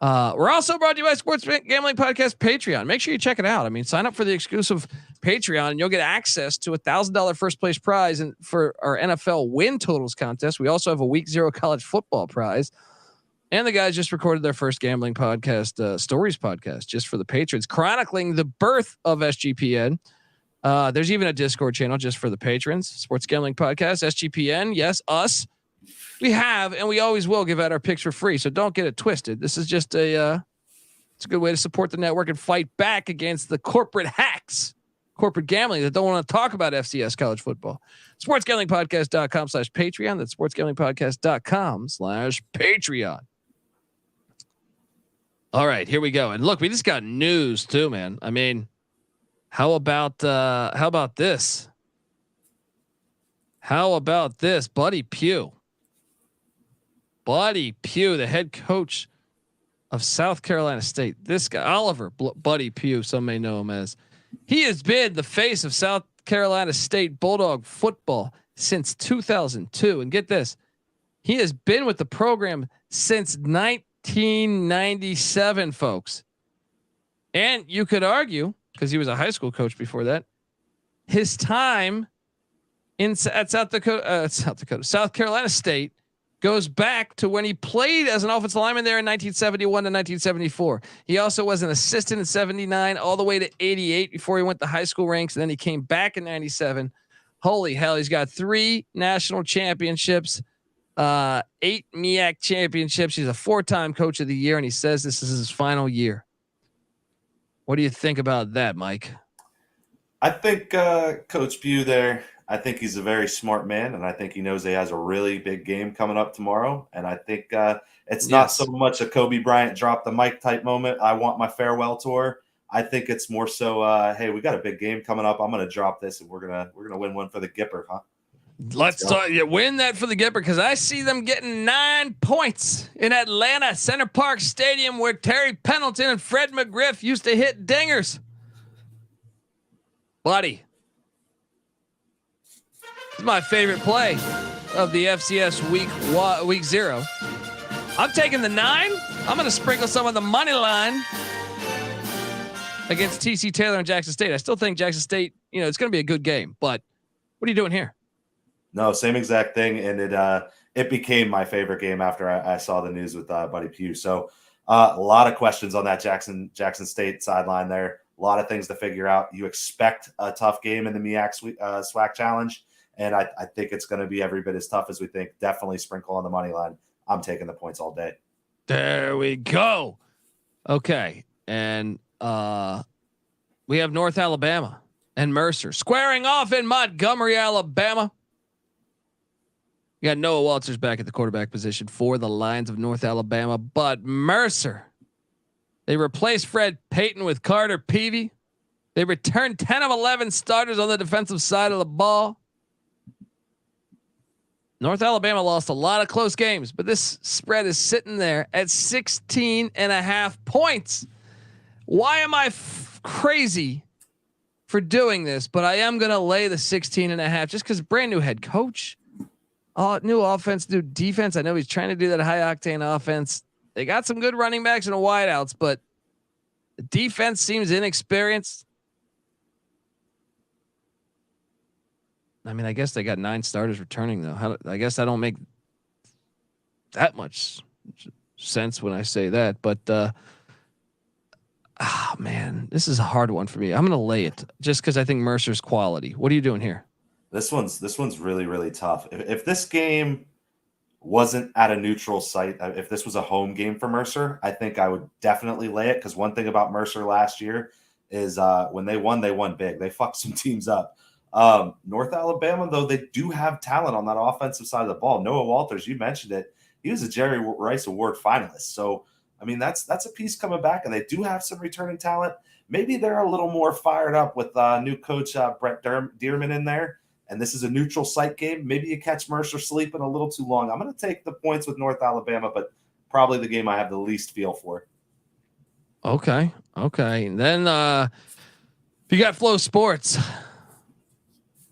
We're also brought to you by Sports Gambling Podcast Patreon. Make sure you check it out. I mean, sign up for the exclusive Patreon and you'll get access to $1,000 first place prize and for our NFL win totals contest. We also have a week 0 college football prize. And the guys just recorded their first gambling podcast, stories podcast, just for the patrons, chronicling the birth of SGPN. There's even a Discord channel just for the patrons. Sports Gambling Podcast, SGPN. Yes, us. We have, and we always will give out our picks for free. So don't get it twisted. This is just it's a good way to support the network and fight back against the corporate hacks, corporate gambling that don't want to talk about FCS college football. SportsGamblingPodcast.com/Patreon. That's SportsGamblingPodcast.com/Patreon. All right, here we go. And look, we just got news too, man. I mean, how about this? How about this, Buddy Pugh? Buddy Pugh, the head coach of South Carolina State. This guy, Buddy Pugh, some may know him as. He has been the face of South Carolina State Bulldog football since 2002. And get this, he has been with the program since 1997, folks. And you could argue, because he was a high school coach before that, his time at South Carolina State goes back to when he played as an offensive lineman there in 1971 to 1974. He also was an assistant in 79 all the way to 88 before he went to high school ranks. And then he came back in 97. Holy hell. He's got 3 national championships, 8 MEAC championships. He's a 4-time coach of the year. And he says this is his final year. What do you think about that, Mike? I think Coach Pugh there, I think he's a very smart man, and I think he knows he has a really big game coming up tomorrow. And I think it's not so much a Kobe Bryant drop the mic type moment. I want my farewell tour. I think it's more so, hey, we got a big game coming up. I'm going to drop this, and we're gonna win one for the Gipper, huh? Let's win that for the Gipper, because I see them getting 9 points in Atlanta Center Park Stadium, where Terry Pendleton and Fred McGriff used to hit dingers. Buddy, this is my favorite play of the FCS week 0. I'm taking the 9. I'm going to sprinkle some of the money line against TC Taylor and Jackson State. I still think Jackson State, it's going to be a good game, but what are you doing here? No, same exact thing. And it became my favorite game after I saw the news with Buddy Pugh. So a lot of questions on that Jackson State sideline there. A lot of things to figure out. You expect a tough game in the MEAC SWAC Challenge, and I think it's going to be every bit as tough as we think. Definitely sprinkle on the money line. I'm taking the points all day. There we go. Okay, and we have North Alabama and Mercer squaring off in Montgomery, Alabama. You got Noah Walters back at the quarterback position for the Lions of North Alabama, but Mercer, they replaced Fred Payton with Carter Peavy. They returned 10 of 11 starters on the defensive side of the ball. North Alabama lost a lot of close games, but this spread is sitting there at 16.5 points. Why am I crazy for doing this? But I am going to lay the 16.5 just because brand new head coach, new offense, new defense. I know he's trying to do that high octane offense. They got some good running backs and wideouts, but the defense seems inexperienced. I mean, I guess they got 9 starters returning though. I guess I don't make that much sense when I say that, but man, this is a hard one for me. I'm going to lay it just because I think Mercer's quality. What are you doing here? This one's really, really tough. If this game wasn't at a neutral site, if this was a home game for Mercer, I think I would definitely lay it. Because one thing about Mercer last year is when they won big. They fucked some teams up. North Alabama, though, they do have talent on that offensive side of the ball. Noah Walters, you mentioned it. He was a Jerry Rice Award finalist. So, I mean, that's a piece coming back, and they do have some returning talent. Maybe they're a little more fired up with new coach Brett Dearman in there. And this is a neutral site game. Maybe you catch Mercer sleeping a little too long. I'm going to take the points with North Alabama, but probably the game I have the least feel for. Okay. And then if you got Flow Sports,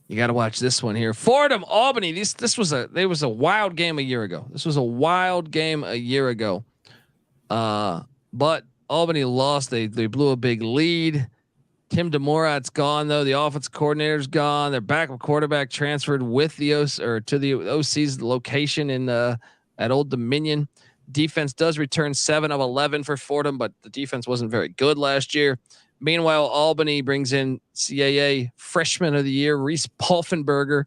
you got to watch this one here. Fordham, Albany. This was a wild game a year ago. But Albany lost. They blew a big lead. Tim DeMorat's gone though. The offensive coordinator's gone. Their backup quarterback transferred with the to the OC's location in at Old Dominion. Defense does return 7 of 11 for Fordham, but the defense wasn't very good last year. Meanwhile, Albany brings in CAA Freshman of the Year Reese Poffenberger.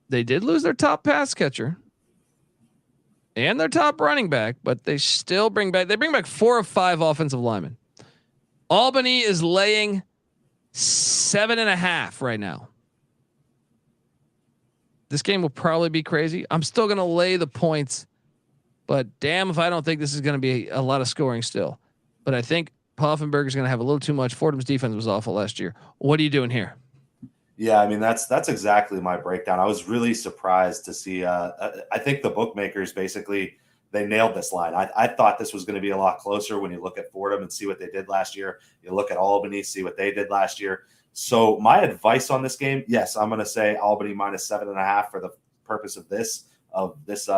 They did lose their top pass catcher and their top running back, but they still bring back 4 of 5 offensive linemen. Albany is laying 7.5 right now. This game will probably be crazy. I'm still going to lay the points, but damn if I don't think this is going to be a lot of scoring still. But I think Poffenberger is going to have a little too much. Fordham's defense was awful last year. What are you doing here? Yeah, I mean that's exactly my breakdown. I was really surprised to see. I think the bookmakers basically they nailed this line. I thought this was going to be a lot closer when you look at Fordham and see what they did last year. You look at Albany, see what they did last year. So my advice on this game, yes, I'm going to say Albany minus 7.5 for the purpose of this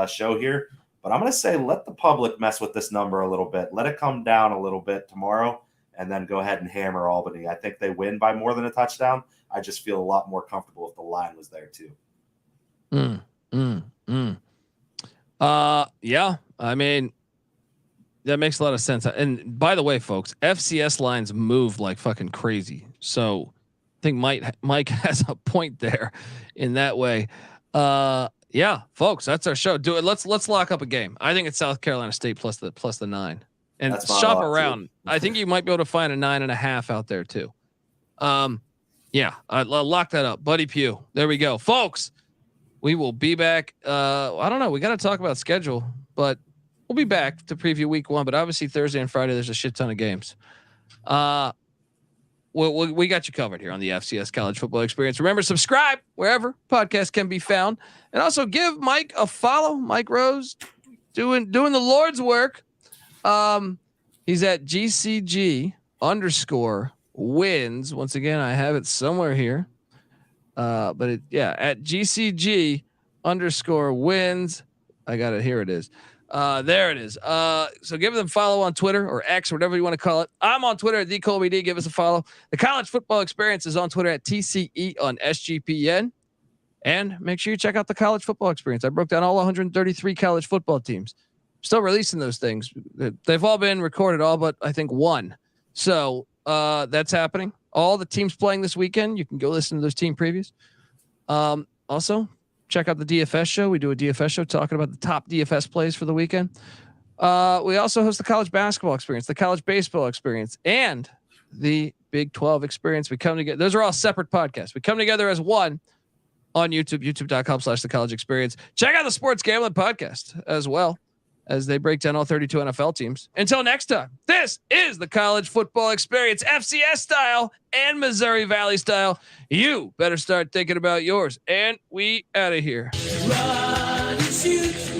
show here. But I'm going to say let the public mess with this number a little bit. Let it come down a little bit tomorrow, and then go ahead and hammer Albany. I think they win by more than a touchdown. I just feel a lot more comfortable if the line was there too. Yeah. I mean, that makes a lot of sense. And by the way, folks, FCS lines move like fucking crazy. So I think Mike has a point there in that way. Yeah, folks, that's our show. Do it. Let's lock up a game. I think it's South Carolina State plus the 9, and shop around. I think you might be able to find a 9.5 out there too. Yeah, I'll lock that up, Buddy Pugh. There we go, folks. We will be back. I don't know. We got to talk about schedule, but we'll be back to preview week 1. But obviously Thursday and Friday, there's a shit ton of games. We got you covered here on the FCS College Football Experience. Remember, subscribe wherever podcasts can be found, and also give Mike a follow. Mike Rose doing the Lord's work. He's at GCG_wins. Once again, I have it somewhere here. At GCG_wins. I got it. Here it is. There it is. So give them a follow on Twitter or X or whatever you want to call it. I'm on Twitter at TheColbyD. Give us a follow. The College Football Experience is on Twitter at TCE on SGPN. And make sure you check out the College Football Experience. I broke down all 133 college football teams. Still releasing those things. They've all been recorded, all but I think one. So that's happening. All the teams playing this weekend. You can go listen to those team previews. Also, check out the DFS show. We do a DFS show talking about the top DFS plays for the weekend. We also host the College Basketball Experience, the College Baseball Experience, and the Big 12 Experience. We come together. Those are all separate podcasts. We come together as one on YouTube, youtube.com/the College Experience. Check out the Sports Gambling Podcast as well, as they break down all 32 NFL teams. Until next time, this is the College Football Experience, FCS style and Missouri Valley style. You better start thinking about yours. And we out of here. Run and shoot.